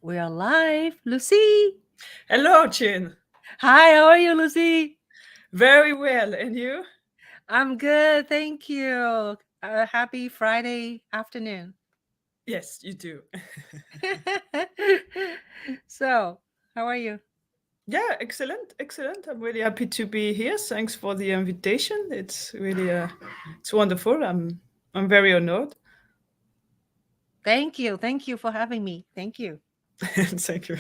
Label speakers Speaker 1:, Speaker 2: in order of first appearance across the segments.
Speaker 1: We are live. Lucie.
Speaker 2: Hello, Chin.
Speaker 1: Hi, how are you, Lucie?
Speaker 2: Very well. And you?
Speaker 1: I'm good. Thank you. Happy Friday afternoon.
Speaker 2: Yes, you do.
Speaker 1: So, how are you?
Speaker 2: Yeah, excellent, excellent. I'm really happy to be here. Thanks for the invitation. It's really it's wonderful. I'm very honored.
Speaker 1: Thank you. Thank you for having me. Thank you.
Speaker 2: Thank you.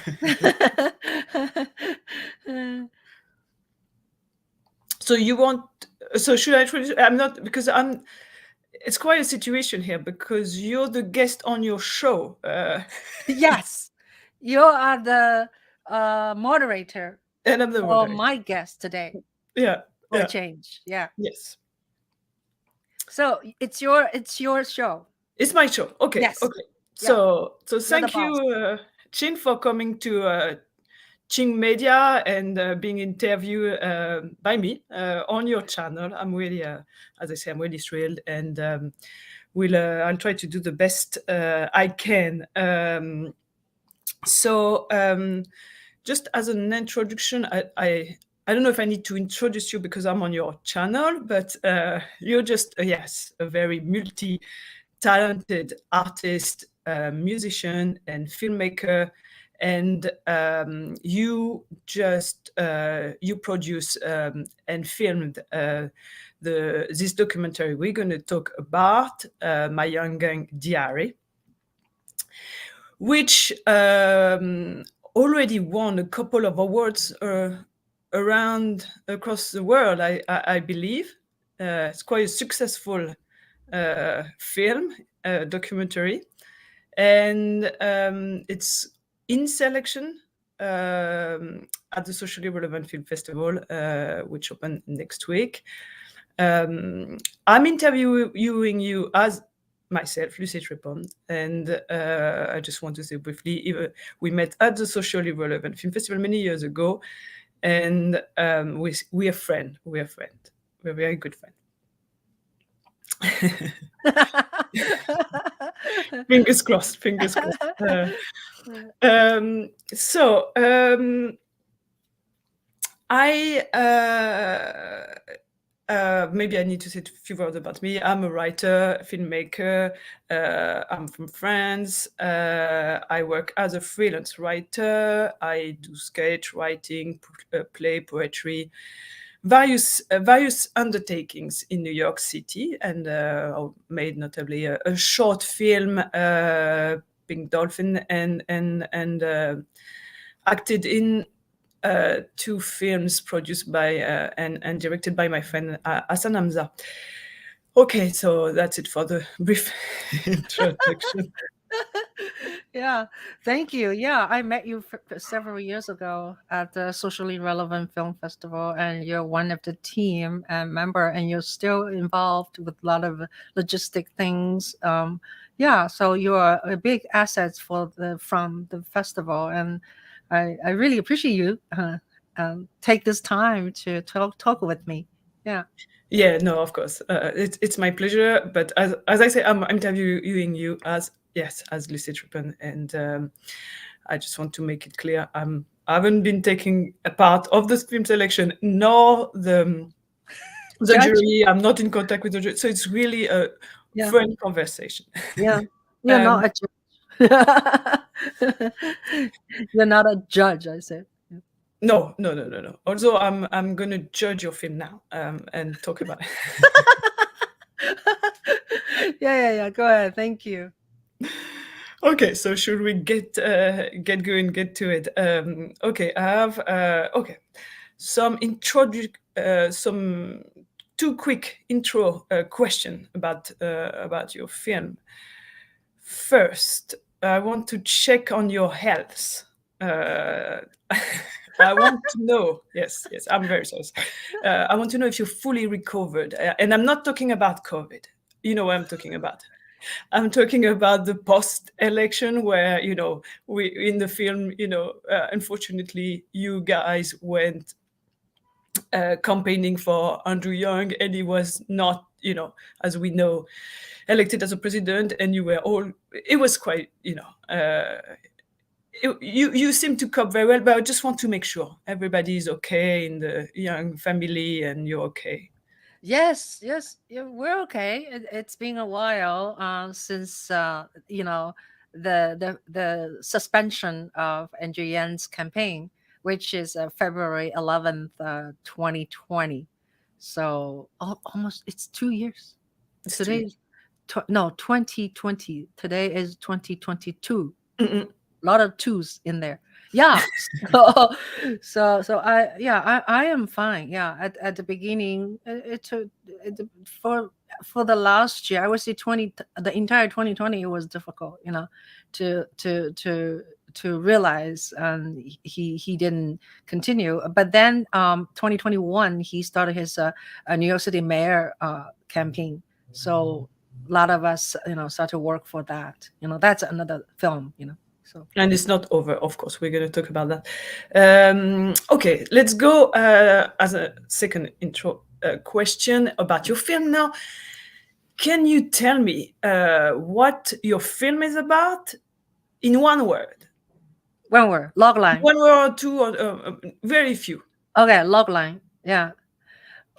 Speaker 2: So you want? So should I introduce? I'm not because I'm. It's quite a situation here because you're the guest on your show.
Speaker 1: Yes, you are the moderator
Speaker 2: And I'm the
Speaker 1: for
Speaker 2: moderator.
Speaker 1: my guest today
Speaker 2: Yeah,
Speaker 1: for a
Speaker 2: yeah,
Speaker 1: change. Yeah.
Speaker 2: yes.
Speaker 1: So it's your show.
Speaker 2: It's my show. Okay,
Speaker 1: Yes.
Speaker 2: okay.
Speaker 1: Yeah.
Speaker 2: So
Speaker 1: You're the
Speaker 2: thank
Speaker 1: boss.
Speaker 2: you, Chin, for coming to Ching Media and being interviewed by me on your channel. I'm really, as I say, I'm really thrilled, and I'll try to do the best I can. So just as an introduction, I don't know if I need to introduce you because I'm on your channel, but you're just yes, a very multi-talented artist, musician, and filmmaker. And you produce and filmed this documentary we're going to talk about, My Young Gang Diary, which already won a couple of awards around across the world, I believe. It's quite a successful film, documentary, and it's in selection at the Socially Relevant Film Festival, which opened next week. I'm interviewing you as myself, Lucie Tripon, and I just want to say briefly, we met at the Socially Relevant Film Festival many years ago, and we are friends. We are friends. We're very good friends. Fingers crossed. Fingers crossed. So I maybe I need to say a few words about me. I'm a writer, filmmaker. I'm from France. I work as a freelance writer. I do sketch writing, play, poetry, various undertakings in New York City, and I made notably a short film, Pink Dolphin, and acted in two films produced by and directed by my friend Hassan Hamza. Okay, so that's it for the brief introduction.
Speaker 1: Yeah, thank you. Yeah, I met you several years ago at the Socially Relevant Film Festival, and you're one of the team and member, and you're still involved with a lot of logistic things. Yeah, so you're a big asset for the from the festival, and I really appreciate you take this time to talk with me. Yeah.
Speaker 2: Yeah, no, of course, it's my pleasure. But as I say, I'm interviewing you as yes, as Lucie Tripon, and I just want to make it clear I haven't been taking a part of the film selection nor the
Speaker 1: Judge.
Speaker 2: jury. I'm not in contact with the jury, so it's really a
Speaker 1: Yeah.
Speaker 2: friend conversation.
Speaker 1: Yeah. You're
Speaker 2: um,
Speaker 1: not a judge. You're not a judge, I said. Yeah.
Speaker 2: no, no, no, no, no. Also, I'm gonna judge your film now and talk about it.
Speaker 1: Yeah. Go ahead. Thank you.
Speaker 2: Okay, so should we get going, get to it? Okay, I have okay some two quick intro question about your film. First, I want to check on your health. Uh, I want to know. Yes, yes, I'm very sorry. I want to know if you're fully recovered, and I'm not talking about COVID. You know what I'm talking about. I'm talking about the post-election where, we in the film, unfortunately, you guys went campaigning for Andrew Young, and he was not, as we know, elected as a president, and you were all. It was quite, you seem to cope very well, but I just want to make sure everybody is okay in the young family and you're okay.
Speaker 1: Yes, yes, yeah, we're okay. It's been a while since the suspension of Andrew Yan's campaign, which is February 11th, 2020. So almost it's 2 years.
Speaker 2: It's true.
Speaker 1: Today, no 2020. Today is 2022.
Speaker 2: Mm-mm.
Speaker 1: Lot of twos in there. Yeah. So, I am fine. Yeah. At the beginning, it took for the last year, I would say the entire 2020 it was difficult, to realize, and he didn't continue. But then 2021 he started his New York City mayor campaign. So a lot of us, start to work for that. That's another film. So
Speaker 2: And it's not over, of course. We're going to talk about that. Okay, let's go as a second intro question about your film now. Can you tell me what your film is about in one word?
Speaker 1: one word, log line.
Speaker 2: One word or two, or very few.
Speaker 1: Okay, log line. Yeah.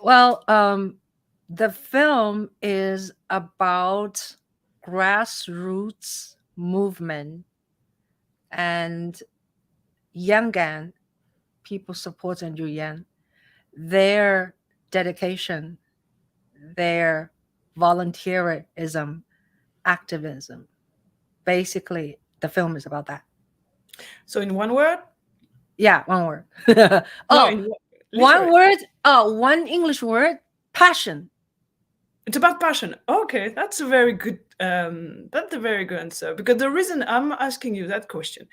Speaker 1: Well, the film is about grassroots movement and Yangan people supporting Yuyan, their dedication, their volunteerism, activism. Basically, the film is about that.
Speaker 2: So in one word?
Speaker 1: Yeah, one word.
Speaker 2: No,
Speaker 1: Oh,
Speaker 2: in
Speaker 1: one
Speaker 2: literally.
Speaker 1: word. Oh, one English word. Passion.
Speaker 2: It's about passion. Okay, that's a very good. That's a very good answer. Because the reason I'm asking you that question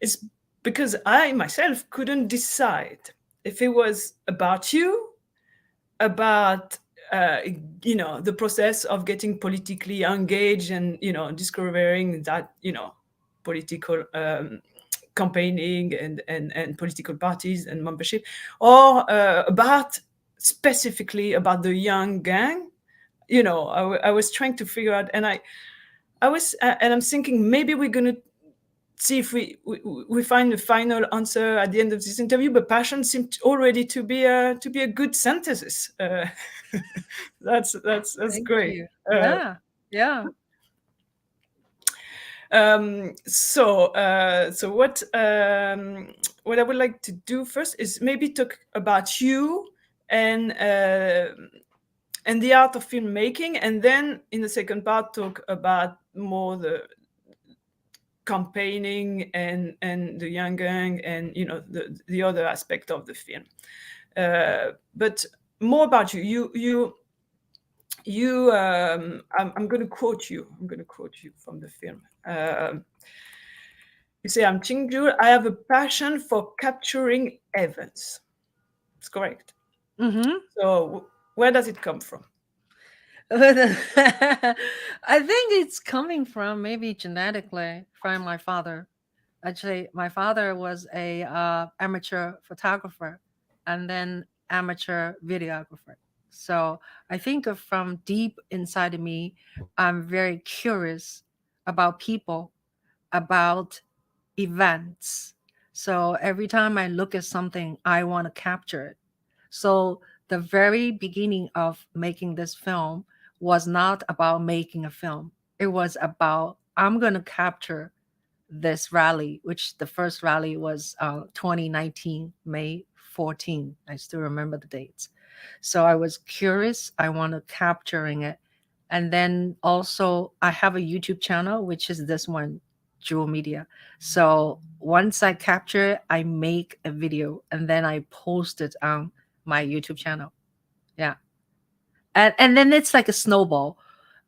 Speaker 2: is because I myself couldn't decide if it was about you, about the process of getting politically engaged and discovering that political campaigning and political parties and membership, or about specifically about the young gang. I was trying to figure out, and I'm thinking maybe we're gonna see if we find a final answer at the end of this interview. But passion seemed already to be a good synthesis. That's
Speaker 1: Thank
Speaker 2: great.
Speaker 1: you. Yeah. Yeah.
Speaker 2: So what I would like to do first is maybe talk about you and the art of filmmaking, and then in the second part talk about more the campaigning and the young gang and the other aspect of the film. But more about you. I'm going to quote you. I'm going to quote you from the film. You say, "I'm Ching Juhl. I have a passion for capturing events." It's correct.
Speaker 1: Mm-hmm.
Speaker 2: So where does it come from?
Speaker 1: I think it's coming from maybe genetically from my father. Actually, my father was a amateur photographer and then amateur videographer. So I think from deep inside of me, I'm very curious about people, about events. So every time I look at something, I want to capture it. So the very beginning of making this film was not about making a film. It was about I'm going to capture this rally, which the first rally was 2019, May 14. I still remember the dates. So I was curious. I wanted capturing it. And then also I have a YouTube channel, which is this one, Juhl Media. So once I capture it, I make a video and then I post it on my YouTube channel. Yeah. And then it's like a snowball.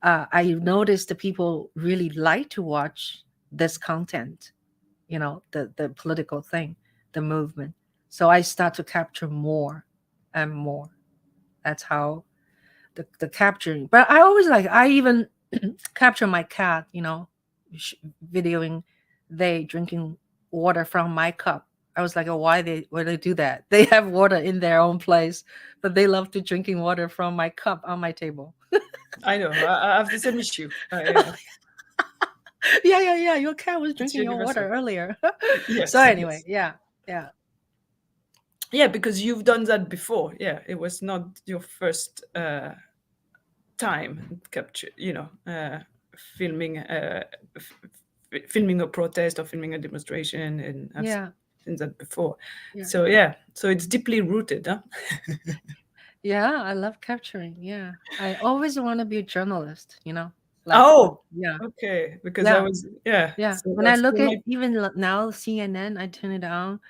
Speaker 1: I noticed the people really like to watch this content, the political thing, the movement. So I start to capture more and more. That's how the capturing. But I even capture my cat, videoing they drinking water from my cup. I was like, oh, why they do that? They have water in their own place, but they love to drinking water from my cup on my table.
Speaker 2: I know. I have the same issue.
Speaker 1: Yeah. Your cat was
Speaker 2: It's
Speaker 1: drinking your
Speaker 2: universal.
Speaker 1: water earlier. So
Speaker 2: Yes,
Speaker 1: anyway,
Speaker 2: yes.
Speaker 1: yeah,
Speaker 2: Yeah, because you've done that before. Yeah, it was not your first time capture, filming filming a protest or filming a demonstration, and I've
Speaker 1: yeah,
Speaker 2: seen that before.
Speaker 1: yeah,
Speaker 2: So yeah, so it's deeply rooted, huh?
Speaker 1: yeah. I love capturing. Yeah, I always want to be a journalist. Like
Speaker 2: Oh,
Speaker 1: yeah,
Speaker 2: okay, because I
Speaker 1: yeah,
Speaker 2: was, yeah,
Speaker 1: yeah.
Speaker 2: so
Speaker 1: When I
Speaker 2: that's
Speaker 1: look
Speaker 2: still
Speaker 1: at
Speaker 2: my,
Speaker 1: even now CNN, I turn it on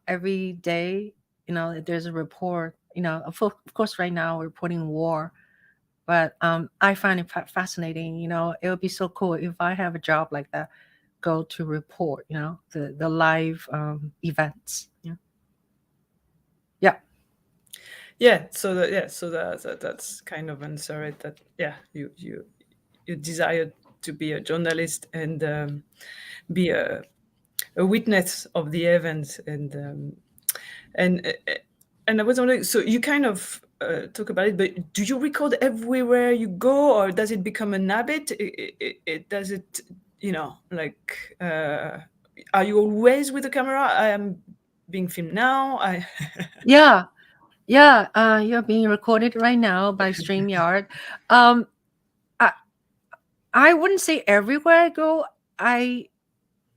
Speaker 1: every day. If there's a report. Of course, right now we're reporting war, but I find it fascinating. It would be so cool if I have a job like that, go to report. The live events. Yeah, yeah,
Speaker 2: yeah, so that, yeah, so that's kind of answered that, yeah, you desire to be a journalist and be a witness of the events, and and I was wondering, so you kind of talk about it, but do you record everywhere you go, or does it become an habit? Does it, like, are you always with the camera? I am being filmed now. I
Speaker 1: yeah, yeah. You're being recorded right now by StreamYard. Um, I I wouldn't say everywhere I go. I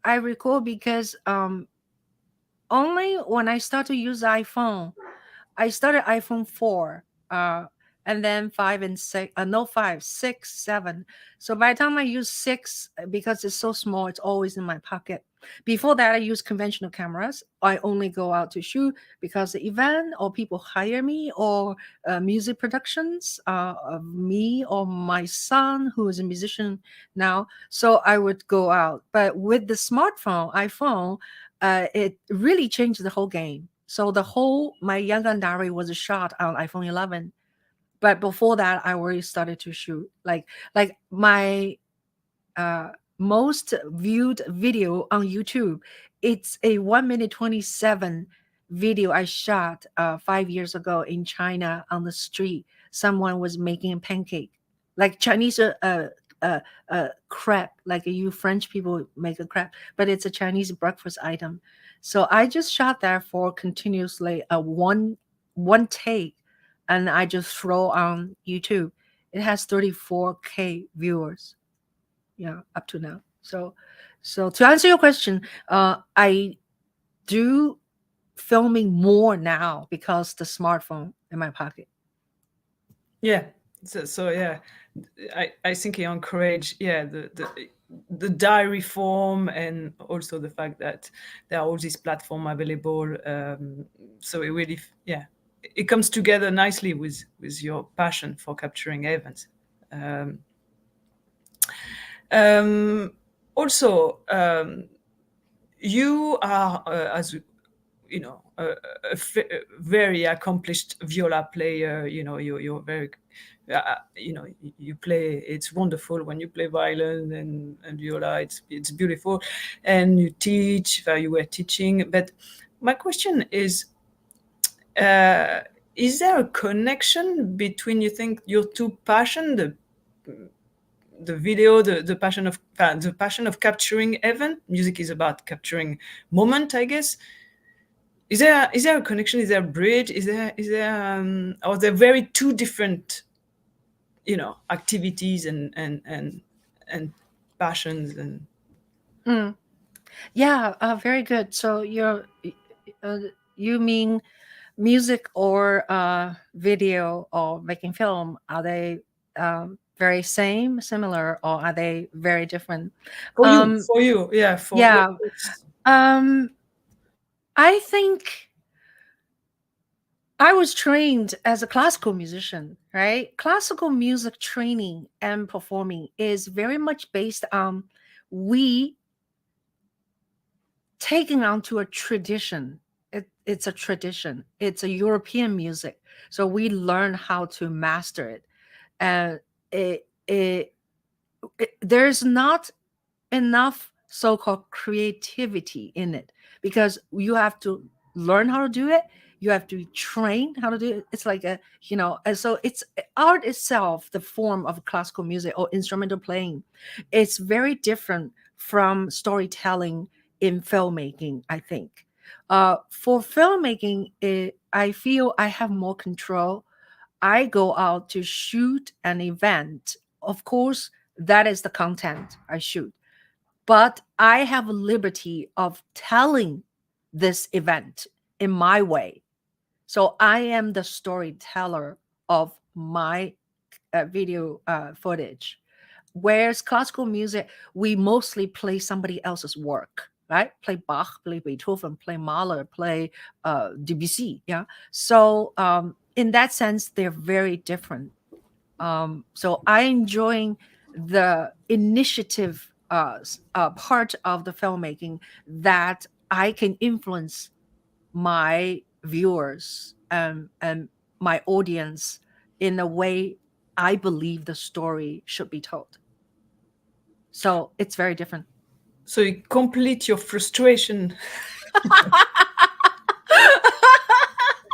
Speaker 1: I record because only when I start to use iPhone. I started iPhone 4, and then 5 and 6, no 5, 6, 7. So by the time I use 6, because it's so small, it's always in my pocket. Before that, I use conventional cameras. I only go out to shoot because the event or people hire me, or music productions of me or my son, who is a musician now. So I would go out. But with the smartphone, iPhone, it really changed the whole game. So the whole my Young Diary was shot on iPhone 11, but before that, I already started to shoot. Like my uh, most viewed video on YouTube. It's a 1 minute 27 video I shot 5 years ago in China on the street. Someone was making a pancake, like Chinese crepe, like you French people make a crepe, but it's a Chinese breakfast item. So I just shot that for continuously one take, and I just throw on YouTube. It has 34K viewers, yeah, up to now. So to answer your question, I do filming more now because the smartphone in my pocket.
Speaker 2: yeah, so yeah, I think you encourage, yeah, the diary form, and also the fact that there are all these platforms available. So it really, yeah, it comes together nicely with your passion for capturing events. Um, Also, you are, as you know, a very accomplished viola player. You're very, you play. It's wonderful when you play violin and viola. It's beautiful, and you teach. You were teaching, but my question uh, is there a connection between, you think, your two passion, the video, the passion of capturing event? Music is about capturing moment, I guess. Is there a connection? Is there a bridge? Are there very two different, activities and passions and
Speaker 1: Mm. Yeah, very good. So uh, you mean music or video or making film? Are they very similar, or are they very different?
Speaker 2: for you,
Speaker 1: Um,
Speaker 2: yeah, for
Speaker 1: yeah. Um, I think I was trained as a classical musician, right? Classical music training and performing is very much based on we taking on to a tradition. It's a tradition. It's a European music. So we learn how to master it. And there's not enough so-called creativity in it, because you have to learn how to do it. you have to train how to do it. It's like a, and so it's art itself, the form of classical music or instrumental playing. It's very different from storytelling in filmmaking, I think. For filmmaking, I feel I have more control. I go out to shoot an event. Of course, that is the content I shoot, but I have a liberty of telling this event in my way. So I am the storyteller of my video footage. Whereas classical music, we mostly play somebody else's work, right? Play Bach, play Beethoven, play Mahler, play Debussy. Yeah. So in that sense, they're very different. So I enjoying the initiative part of the filmmaking, that I can influence my viewers and my audience in a way I believe the story should be told. So it's very different.
Speaker 2: So you complete your frustration.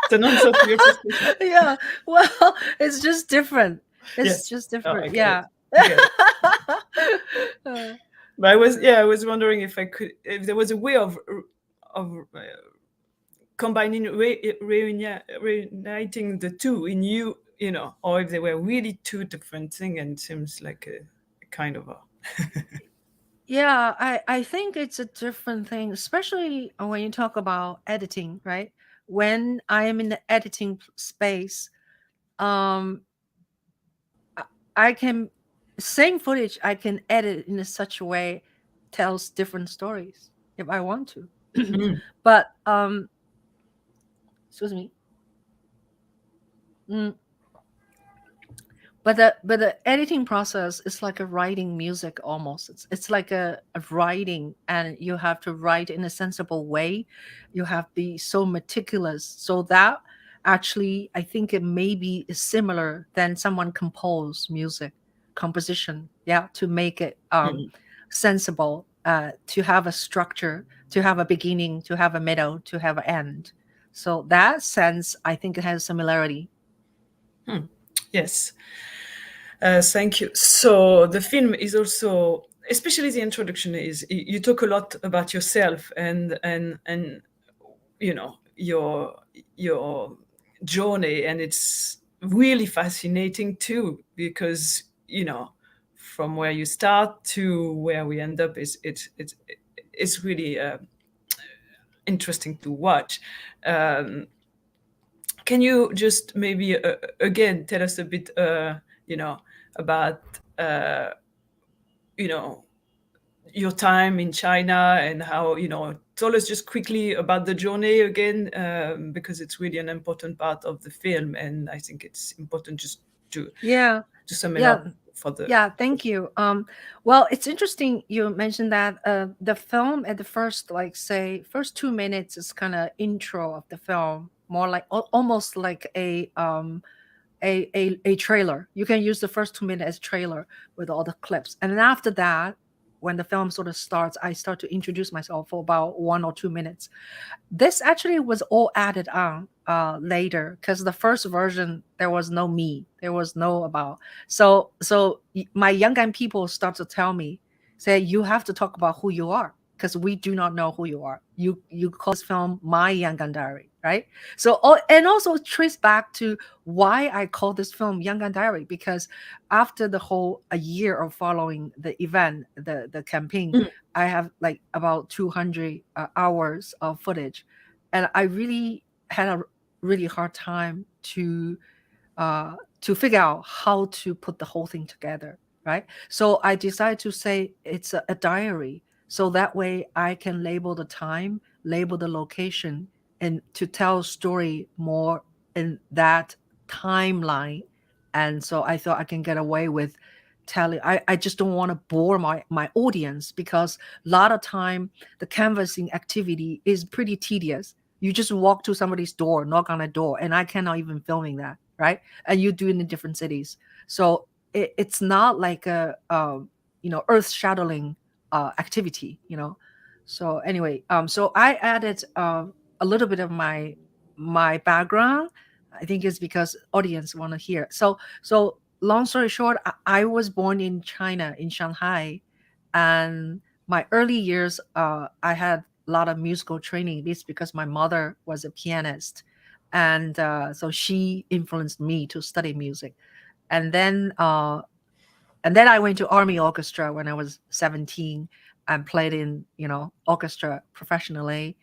Speaker 2: It's an answer to your frustration.
Speaker 1: Yeah, well, it's just different. It's
Speaker 2: Yes.
Speaker 1: just
Speaker 2: Oh, I
Speaker 1: different.
Speaker 2: get it.
Speaker 1: Yeah.
Speaker 2: I get it. But I was wondering if there was a way of combining, reuniting the two in you, or if they were really two different things, and it seems like a kind of a.
Speaker 1: Yeah, I think it's a different thing, especially when you talk about editing, right? When I am in the editing space, um, I I can same footage I can edit in a such a way tells different stories if I want to.
Speaker 2: Mm.
Speaker 1: But excuse me. Mm, but the editing process is like a writing music almost. It's like a writing, and you have to write in a sensible way. You have to be so meticulous. So that actually I think it maybe is similar than someone compose music composition. Yeah, to make it
Speaker 2: Mm.
Speaker 1: sensible, to have a structure, to have a beginning, to have a middle, to have an end. So that sense I think it has similarity.
Speaker 2: Yes. Thank you. So the film is also, especially the introduction, is you talk a lot about yourself and your journey, and it's really fascinating too, because from where you start to where we end up is it's really interesting to watch. Um, can you just maybe again tell us a bit, about uh, you know your time in China, and how tell us just quickly about the journey again, because it's really an important part of the film, and I think it's important just to
Speaker 1: Yeah.
Speaker 2: sum it
Speaker 1: Yeah.
Speaker 2: up for the.
Speaker 1: Yeah, thank you. Well, it's interesting you mentioned that the film at the first, like say, first 2 minutes is kind of intro of the film, more like almost like a trailer. You can use the first 2 minutes as trailer with all the clips, and then after that, when the film sort of starts, I start to introduce myself for about 1 or 2 minutes. This actually was all added on later, because the first version there was no me, there was no about. So my young gun people start to tell me, say, you have to talk about who you are, because we do not know who you are. You call this film My Young Gun Diary, right? So and also trace back to why I call this film Young Gun Diary, because after the whole a year of following the event, the campaign,
Speaker 2: Mm.
Speaker 1: I have like about 200 hours of footage, and I really had a really hard time to figure out how to put the whole thing together, right? So I decided to say it's a diary, so that way I can label the time, label the location, and to tell a story more in that timeline. And so I thought I can get away with telling. I just don't want to bore my audience, because a lot of time the canvassing activity is pretty tedious. You just walk to somebody's door, knock on a door, and I cannot even filming that, right? And you do it in different cities. So it's not like a earth shattering activity. So anyway, so I added a little bit of my my background, I think it's because audience want to hear. So long story short, I was born in China, in Shanghai, and my early years, I had a lot of musical training. This because my mother was a pianist, and so she influenced me to study music. And then I went to army orchestra when I was 17 and played in, orchestra professionally.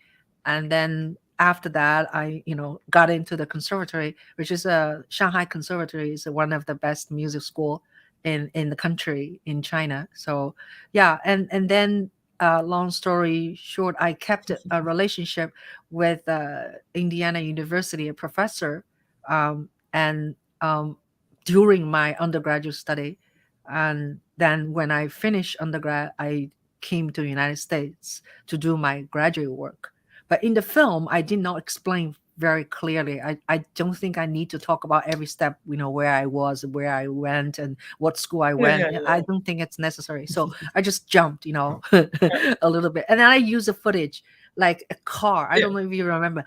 Speaker 1: And then after that, I, got into the conservatory, which is a Shanghai Conservatory, is one of the best music school in the country, in China. So yeah, and then long story short, I kept a relationship with Indiana University, a professor, and during my undergraduate study. And then when I finished undergrad, I came to the United States to do my graduate work. But in the film, I did not explain very clearly. I don't think I need to talk about every step, where I was, where I went, and what school I
Speaker 2: Yeah, yeah,
Speaker 1: went. I
Speaker 2: yeah.
Speaker 1: don't think it's necessary. So I just jumped,
Speaker 2: Yeah.
Speaker 1: a little bit. And then I use the footage like a car. I
Speaker 2: Yeah.
Speaker 1: don't know if you remember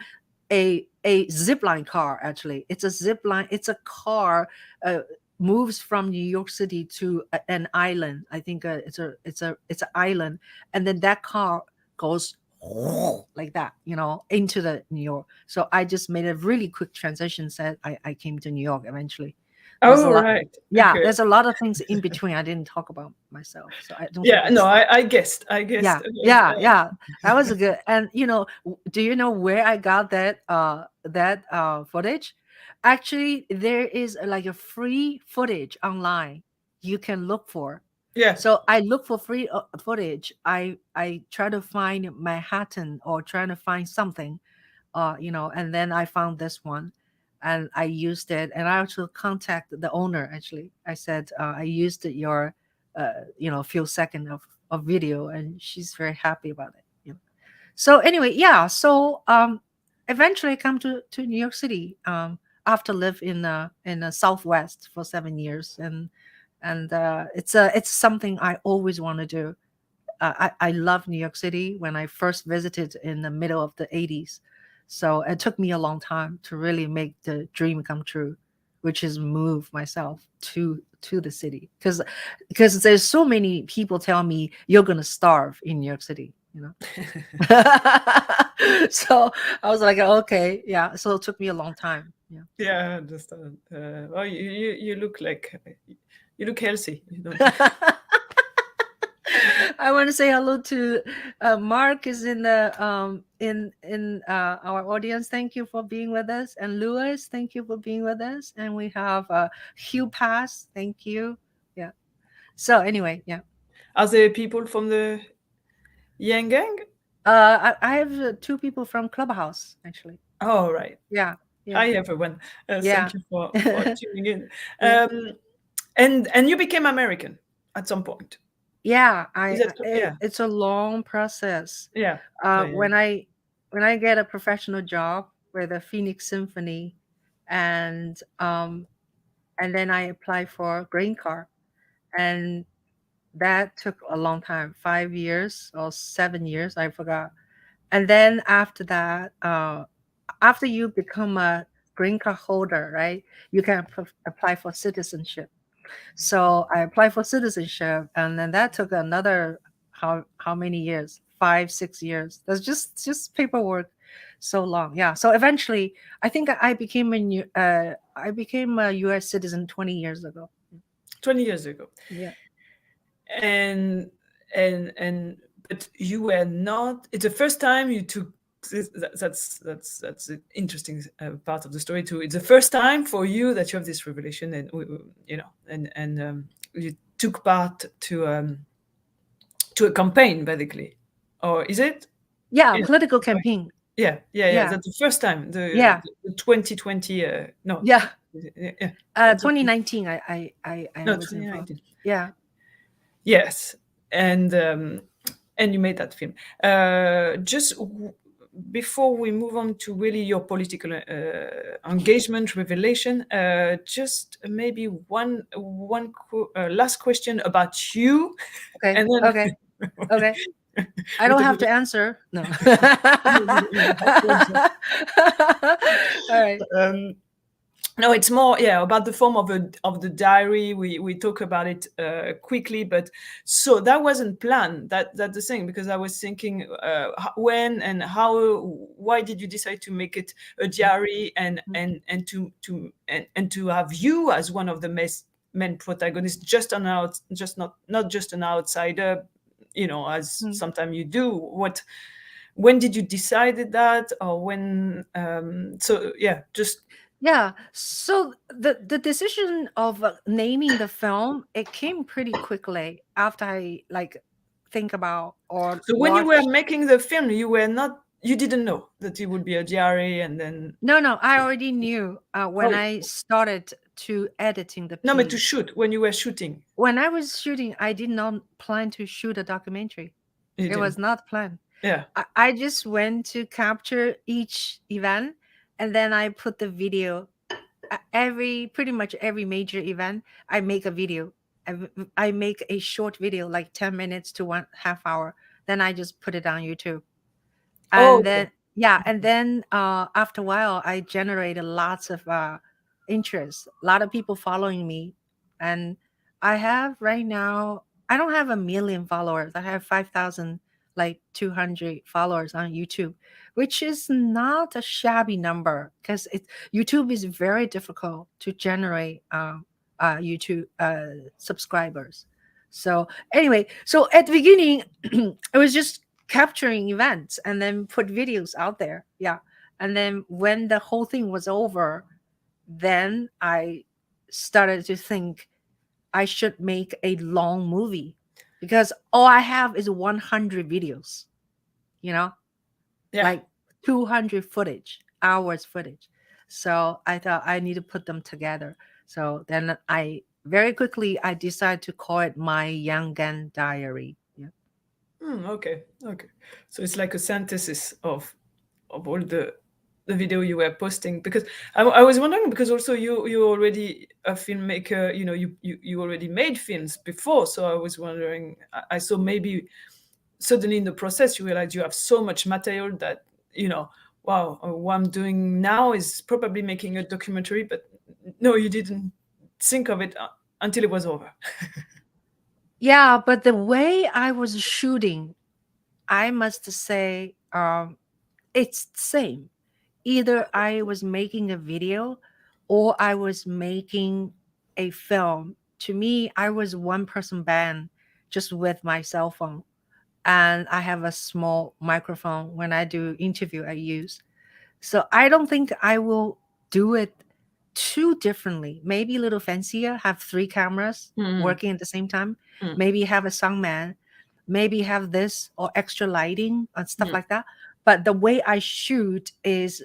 Speaker 1: a zipline car. Actually, it's a zipline. It's a car uh, moves from New York City to an island. I think it's an island, and then that car goes like that, into the New York. So I just made a really quick transition. Said I came to New York eventually. There's a
Speaker 2: Oh,
Speaker 1: lot.
Speaker 2: right.
Speaker 1: Yeah,
Speaker 2: Okay.
Speaker 1: there's a lot of things in between I didn't talk about myself. So I don't think
Speaker 2: Yeah. No,
Speaker 1: it's.
Speaker 2: I guessed. I guessed.
Speaker 1: Yeah, yeah, yeah. That was a good. And do you know where I got that footage? Actually, there is like a free footage online you can look for.
Speaker 2: Yeah.
Speaker 1: So I look for free footage. I try to find Manhattan or trying to find something, and then I found this one, and I used it, and I also contacted the owner. Actually, I said I used your few seconds of video, and she's very happy about it. So anyway, yeah. So eventually I come to New York City, after live in the Southwest for 7 years, and it's something I always want to do. I love New York City when I first visited in the middle of the 80s. So it took me a long time to really make the dream come true, which is move myself to the city. Because there's so many people tell me you're gonna starve in New York City. So I was like, okay, yeah. So it took me a long time. Yeah.
Speaker 2: Yeah, I understand. Well, you look like you look healthy. You don't.
Speaker 1: I want to say hello to Mark is in our audience. Thank you for being with us, and Lewis, thank you for being with us. And we have Hugh Pass. Thank you. Yeah. So anyway, yeah.
Speaker 2: Are there people from the Yang Gang?
Speaker 1: I have two people from Clubhouse actually.
Speaker 2: Oh, right.
Speaker 1: Yeah. Yeah.
Speaker 2: Hi, everyone.
Speaker 1: Yeah.
Speaker 2: Thank you for tuning in.
Speaker 1: Yeah.
Speaker 2: And you became American at some point.
Speaker 1: Yeah.
Speaker 2: Is that yeah?
Speaker 1: It's a long process.
Speaker 2: Yeah. Yeah.
Speaker 1: When I get a professional job with the Phoenix Symphony, and then I apply for green card, and that took a long time, 5 years or 7 years, I forgot. And then after that, after you become a green card holder, right, you can apply for citizenship. So I applied for citizenship, and then that took another how many years? 5 6 years. That's just paperwork, so long. Yeah. So eventually, I think I became a U.S. citizen 20 years ago.
Speaker 2: 20 years ago.
Speaker 1: Yeah.
Speaker 2: And but you were not. It's the first time you took. That's an interesting part of the story too. It's the first time for you that you have this revelation, and you took part to a campaign, basically, or is it?
Speaker 1: Yeah.
Speaker 2: Yeah.
Speaker 1: Political campaign.
Speaker 2: Yeah.
Speaker 1: Yeah.
Speaker 2: That's the first time.
Speaker 1: Yeah.
Speaker 2: The 2020. No.
Speaker 1: Yeah.
Speaker 2: Yeah. That's okay.
Speaker 1: 2019. I
Speaker 2: No,
Speaker 1: was involved.
Speaker 2: 2019.
Speaker 1: Yeah.
Speaker 2: Yes, and you made that film. Just before we move on to really your political engagement revelation, just maybe one last question about you,
Speaker 1: Okay.
Speaker 2: and then
Speaker 1: Okay. Okay. I don't have to answer. No. All right.
Speaker 2: No, it's more, yeah, about the form of the diary. We talk about it quickly, but so that wasn't planned. That's the thing, because I was thinking when and how. Why did you decide to make it a diary, and to have you as one of the main protagonists, just not just an outsider, as sometimes you do. When did you decide that, or when? So yeah, just.
Speaker 1: Yeah. So the decision of naming the film, it came pretty quickly after I like think about or
Speaker 2: So when you were
Speaker 1: watch.
Speaker 2: making the film, you didn't know that it would be a diary, and then.
Speaker 1: No, no, I already knew when
Speaker 2: Oh,
Speaker 1: I started to editing the
Speaker 2: no, but to
Speaker 1: piece.
Speaker 2: shoot, when you were shooting,
Speaker 1: When I was shooting, I did not plan to shoot a documentary.
Speaker 2: you
Speaker 1: It
Speaker 2: didn't.
Speaker 1: was not planned.
Speaker 2: Yeah.
Speaker 1: I just went to capture each event, and then I put the video. Every pretty much every major event, I make a video. I make a short video, like 10 minutes to 1/2 hour. Then I just put it on YouTube,
Speaker 2: Oh,
Speaker 1: and
Speaker 2: okay.
Speaker 1: then yeah, and then after a while, I generated lots of interest. A lot of people following me, and I have right now. I don't have a million followers. I have 5,000, like 200 followers on YouTube, which is not a shabby number because YouTube is very difficult to generate YouTube subscribers. So anyway, so at the beginning, it was just capturing events and then put videos out there. Yeah. And then when the whole thing was over, then I started to think I should make a long movie because all I have is 100 videos, you know,
Speaker 2: Yeah.
Speaker 1: like 200 hours footage. So I thought I need to put them together. So then I very quickly I decided to call it my young gun diary. Yeah.
Speaker 2: Okay. Okay. So it's like a synthesis of all the video you were posting, because I was wondering, because also you already a filmmaker, you already made films before, so I was wondering, I saw maybe suddenly in the process you realize you have so much material that, wow, what I'm doing now is probably making a documentary, but no, you didn't think of it until it was over.
Speaker 1: Yeah, but the way I was shooting, I must say, it's the same. Either I was making a video or I was making a film. To me, I was one person band just with my cell phone. And I have a small microphone when I do interview I use. So I don't think I will do it too differently. Maybe a little fancier, have three cameras
Speaker 2: Mm,
Speaker 1: working at the same time.
Speaker 2: mm,
Speaker 1: Maybe have a soundman. Maybe have this or extra lighting and stuff
Speaker 2: mm.
Speaker 1: like that. But the way I shoot is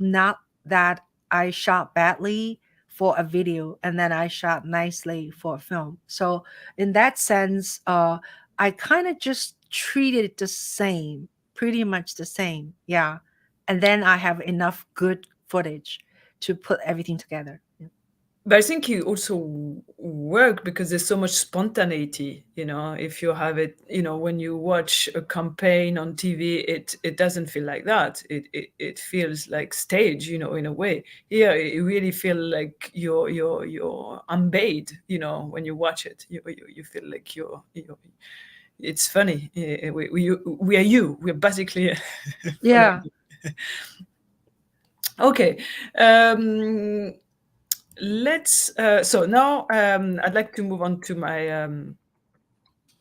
Speaker 1: not that I shot badly for a video and then I shot nicely for a film. So in that sense, I kind of just treated it the same, pretty much the same. Yeah, and then I have enough good footage to put everything together. Yeah.
Speaker 2: But I think you also work because there's so much spontaneity. If you have it, when you watch a campaign on TV, it doesn't feel like that. It feels like stage, in a way. Here, it really feel like you're unbathed. When you watch it, you feel like you're. It's funny. We are you. We're basically following
Speaker 1: Yeah.
Speaker 2: you. Okay. Um, let's so now I'd like to move on to my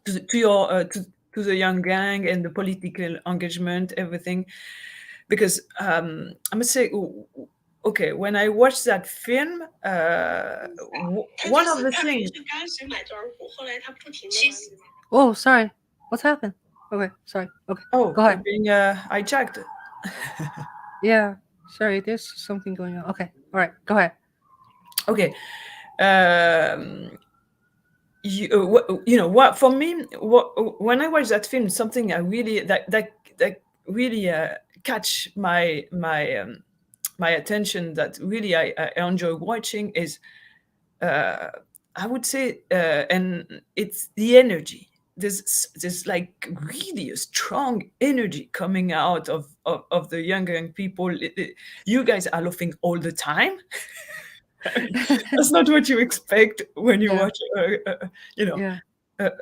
Speaker 2: to your to the young gang and the political engagement, everything, because I must say, okay, when I watched that film, one of the things.
Speaker 1: Oh, sorry. What's happened? Okay, sorry. Okay,
Speaker 2: Oh,
Speaker 1: go
Speaker 2: you're
Speaker 1: ahead.
Speaker 2: being hijacked.
Speaker 1: Yeah, sorry. There's something going on. Okay, all right. Go ahead.
Speaker 2: Okay. What for me, when I watch that film, something I really that really catch my attention, that really I enjoy watching, is I would say, and it's the energy. there's like really a strong energy coming out of the young people. You guys are laughing all the time. That's not what you expect when you
Speaker 1: Yeah.
Speaker 2: watch you know
Speaker 1: Yeah.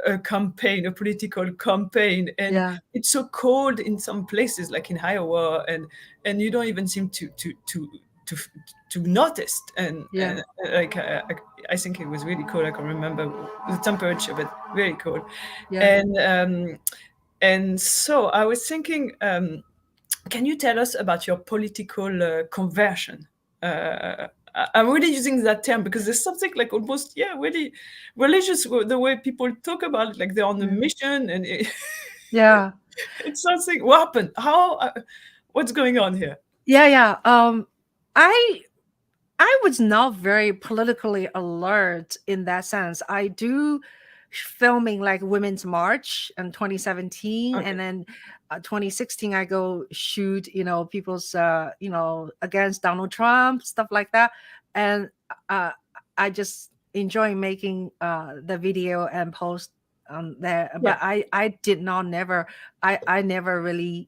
Speaker 2: a campaign, a political campaign, and
Speaker 1: Yeah.
Speaker 2: it's so cold in some places, like in Iowa, and you don't even seem to to notice. And
Speaker 1: Yeah.
Speaker 2: like I think it was really cold. I can remember the temperature, but very cold.
Speaker 1: Yeah.
Speaker 2: And so I was thinking, can you tell us about your political conversion? I'm really using that term because there's something like almost, yeah, really religious the way people talk about it, like they're on a
Speaker 1: Yeah.
Speaker 2: mission, and
Speaker 1: Yeah.
Speaker 2: it's something. What happened? How? What's going on here?
Speaker 1: Yeah. Yeah. I I was not very politically alert in that sense. I do filming like Women's March in 2017,
Speaker 2: Okay.
Speaker 1: and then 2016 I go shoot, people's, against Donald Trump, stuff like that, and uh, I just enjoy making the video and post on there.
Speaker 2: Yeah.
Speaker 1: But I did not never I never really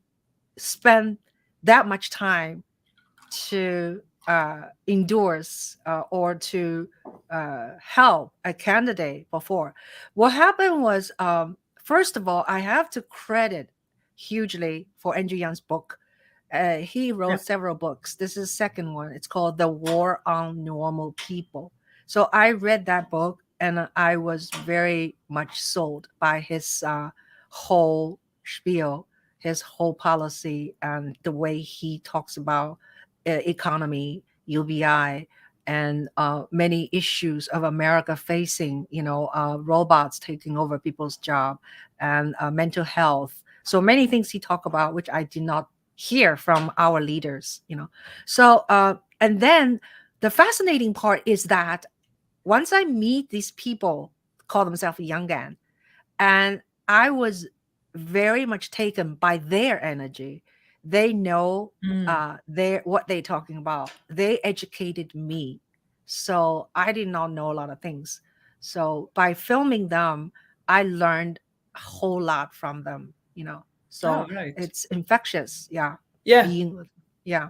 Speaker 1: spent that much time to endorse or to help a candidate before. What happened was, first of all, I have to credit hugely for Andrew Young's book. He
Speaker 2: Yeah.
Speaker 1: wrote several books. This is second one. It's called The War on Normal People. So I read that book and I was very much sold by his whole spiel, his whole policy, and the way he talks about economy, UBI, and many issues of America facing, robots taking over people's job, and mental health. So many things he talked about, which I did not hear from our leaders. So, and then the fascinating part is that once I meet these people, call themselves Young and I was very much taken by their energy. They know
Speaker 2: Mm.
Speaker 1: their what they're talking about. They educated me, so I did not know a lot of things. So by filming them, I learned a whole lot from them.
Speaker 2: Oh,
Speaker 1: So
Speaker 2: right.
Speaker 1: it's infectious. Yeah,
Speaker 2: Yeah.
Speaker 1: being with. Yeah,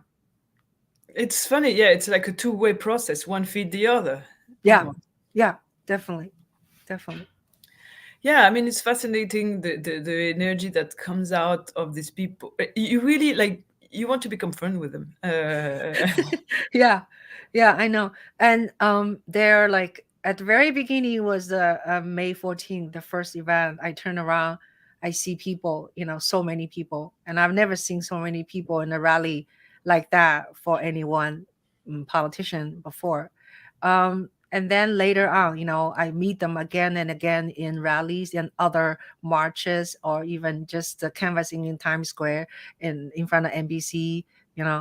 Speaker 2: It's funny. Yeah, it's like a two-way process. One feed the other,
Speaker 1: yeah,
Speaker 2: almost.
Speaker 1: yeah. Definitely, definitely.
Speaker 2: Yeah, I mean, it's fascinating the energy that comes out of these people. You really like you want to become friends with them.
Speaker 1: Yeah, yeah, I know. And they're like at the very beginning was the May 14th, the first event. I turn around, I see people, so many people, and I've never seen so many people in a rally like that for any one politician before. And then later on, I meet them again and again in rallies and other marches, or even just canvassing in Times Square in front of NBC.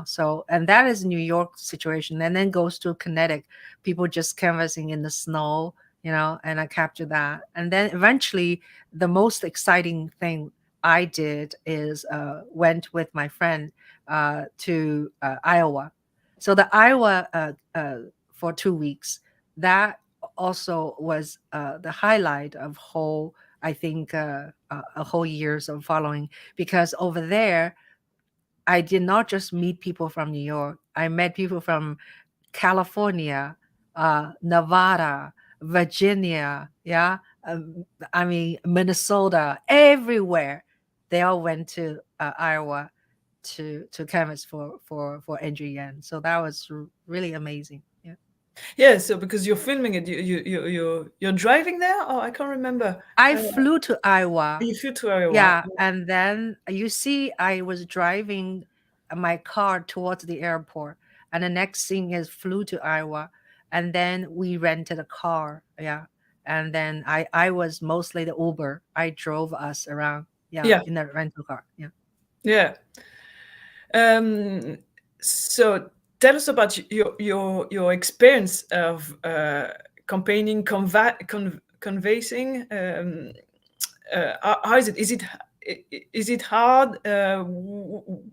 Speaker 1: So, and that is New York situation, and then goes to Connecticut, people just canvassing in the snow, and I capture that. And then eventually the most exciting thing I did is went with my friend to Iowa. So the Iowa for 2 weeks, that also was the highlight of whole, I think, a whole years of following, because over there I did not just meet people from New York. I met people from California, Nevada, Virginia, yeah. I mean, Minnesota, everywhere. They all went to Iowa to canvas for Andrew Yan. So that was really amazing. Yeah.
Speaker 2: Yeah, so because you're filming it, you're driving there. Oh, I can't remember.
Speaker 1: I flew to Iowa.
Speaker 2: You flew to Iowa.
Speaker 1: Yeah, and then you see, I was driving my car towards the airport, and the next thing is flew to Iowa, and then we rented a car. Yeah, and then I was mostly the Uber. I drove us around. Yeah,
Speaker 2: Yeah,
Speaker 1: in the rental car. Yeah.
Speaker 2: yeah. Um, so tell us about your experience of campaigning, conveying. How is it? is it hard?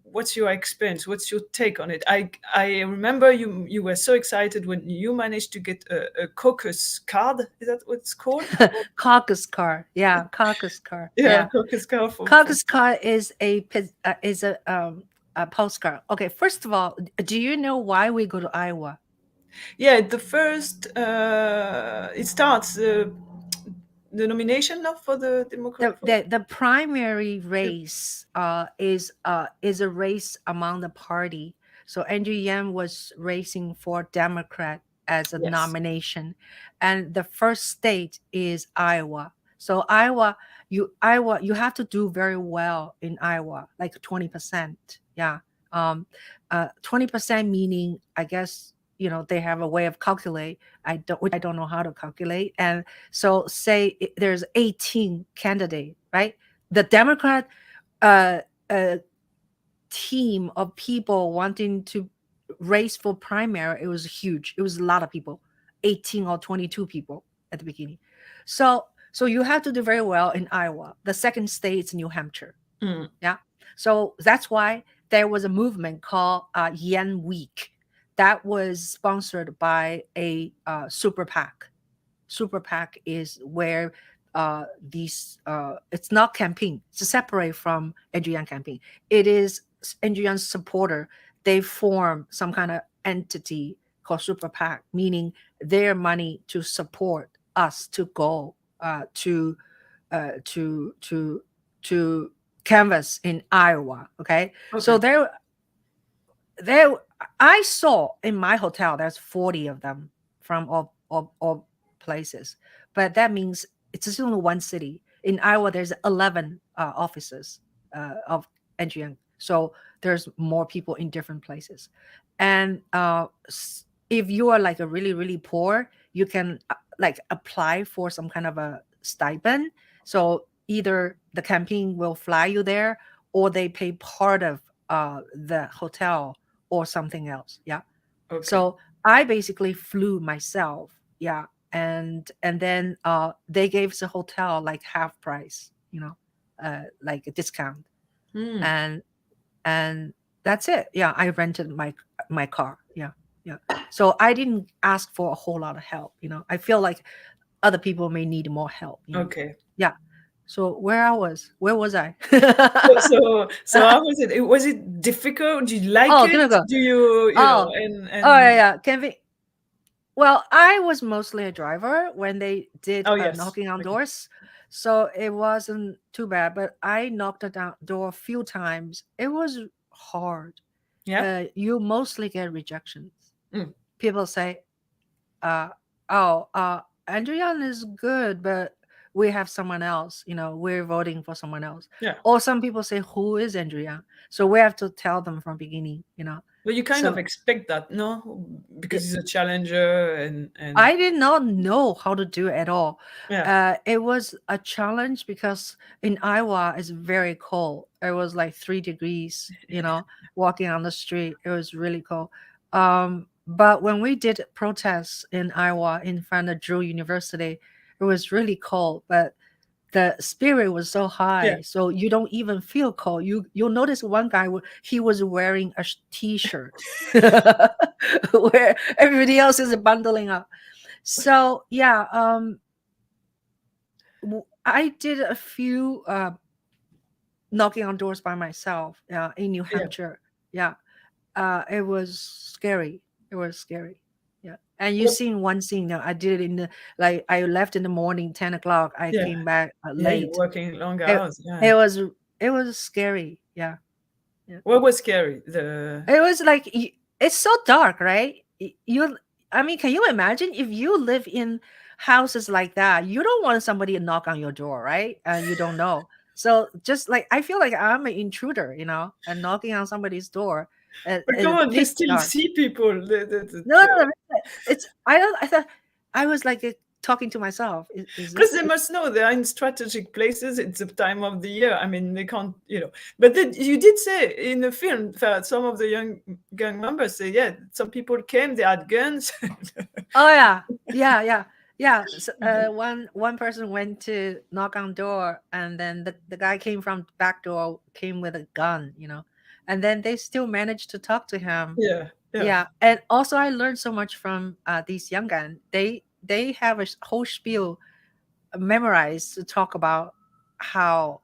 Speaker 2: What's your experience? What's your take on it? I remember you were so excited when you managed to get a caucus card. Is that what it's called?
Speaker 1: Caucus car. Yeah, caucus car.
Speaker 2: Yeah,
Speaker 1: Yeah.
Speaker 2: caucus card for
Speaker 1: Caucus car is a postcard. Okay, first of all, do you know why we go to Iowa?
Speaker 2: yeah. The first it starts the nomination now for the Democrat.
Speaker 1: The primary race is a race among the party. So Andrew Yang was racing for Democrat as a
Speaker 2: Yes.
Speaker 1: nomination, and the first state is Iowa. So Iowa you have to do very well in Iowa, like 20%. Yeah. 20% meaning, I guess, they have a way of calculate. I don't know how to calculate. And so say there's 18 candidate, right? The Democrat uh, uh, team of people wanting to race for primary, it was huge. It was a lot of people, 18 or 22 people at the beginning. So you have to do very well in Iowa. The second state is New Hampshire.
Speaker 2: Mm.
Speaker 1: Yeah. So that's why there was a movement called Yen Week that was sponsored by a super PAC. Super PAC is where it's not campaign. It's separate from Adrian campaign. It is Adrian's supporter. They form some kind of entity called Super PAC, meaning their money to support us to go to uh, to to to canvas in Iowa. Okay, so
Speaker 2: Okay.
Speaker 1: there I saw in my hotel there's 40 of them from all places, but that means it's just only one city. In Iowa there's 11 offices of NGN, so there's more people in different places. And if you are like a really really poor, you can like apply for some kind of a stipend. So either the campaign will fly you there, or they pay part of the hotel or something else. Yeah.
Speaker 2: Okay.
Speaker 1: So I basically flew myself. Yeah. And then they gave the hotel like half price, like a discount.
Speaker 2: Hmm.
Speaker 1: And that's it. Yeah. I rented my car. Yeah. Yeah. So I didn't ask for a whole lot of help. I feel like other people may need more help.
Speaker 2: Okay.
Speaker 1: Yeah. So where was I?
Speaker 2: So how was it? Was it difficult? Do you like
Speaker 1: Oh,
Speaker 2: it?
Speaker 1: gonna go.
Speaker 2: Do you know,
Speaker 1: Oh, oh yeah,
Speaker 2: and
Speaker 1: yeah. Well, I was mostly a driver when they did
Speaker 2: oh yes.
Speaker 1: knocking on
Speaker 2: Okay.
Speaker 1: doors, so it wasn't too bad. But I knocked on door a few times. It was hard.
Speaker 2: Yeah.
Speaker 1: You mostly get rejections.
Speaker 2: Mm.
Speaker 1: People say, uh, "Oh, Andrian is good, but we have someone else. We're voting for someone else."
Speaker 2: Yeah.
Speaker 1: Or some people say, "Who is Andrian?" So we have to tell them from beginning.
Speaker 2: But you kind of
Speaker 1: So
Speaker 2: expect that, no?
Speaker 1: yeah,
Speaker 2: Because he's a challenger and
Speaker 1: I did not know how to do it at all.
Speaker 2: yeah.
Speaker 1: It was a challenge because in Iowa it's very cold. It was like 3 degrees, walking on the street. It was really cold. But when we did protests in Iowa in front of Juhl University, it was really cold. But the spirit was so
Speaker 2: Yeah.
Speaker 1: high, so you don't even feel cold. You'll notice one guy, he was wearing a t-shirt where everybody else is bundling up. So yeah, I did a few knocking on doors by myself in New
Speaker 2: Yeah.
Speaker 1: Hampshire. Yeah, it was scary. It was scary. Yeah, and you
Speaker 2: What
Speaker 1: seen one scene. Now I did it like I left in the morning, 10 o'clock. I
Speaker 2: yeah.
Speaker 1: came back
Speaker 2: Yeah, you're
Speaker 1: late.
Speaker 2: working long
Speaker 1: It
Speaker 2: hours. Yeah.
Speaker 1: it was it was scary. Yeah, yeah.
Speaker 2: What was scary? The
Speaker 1: It was like it's so dark, right? I mean, can you imagine if you live in houses like that? You don't want somebody to knock on your door, right? And you don't know. So just like I feel like I'm an intruder, and knocking on somebody's door
Speaker 2: but come
Speaker 1: at
Speaker 2: on, you
Speaker 1: pitch
Speaker 2: still
Speaker 1: dark.
Speaker 2: see people.
Speaker 1: No, no, no. It's I don't. I thought I was like talking to myself. Is
Speaker 2: Because
Speaker 1: this?
Speaker 2: they must know they are in strategic places. It's the time of the year. I mean, they can't, But then you did say in the film that some of the young gang members say, yeah, some people came, they had guns.
Speaker 1: Oh yeah, yeah, yeah. Yeah, so, one person went to knock on door, and then the guy came from back door, came with a gun, and then they still managed to talk to him.
Speaker 2: Yeah, yeah.
Speaker 1: Yeah, and also I learned so much from these young guys. They have a whole spiel memorized to talk about how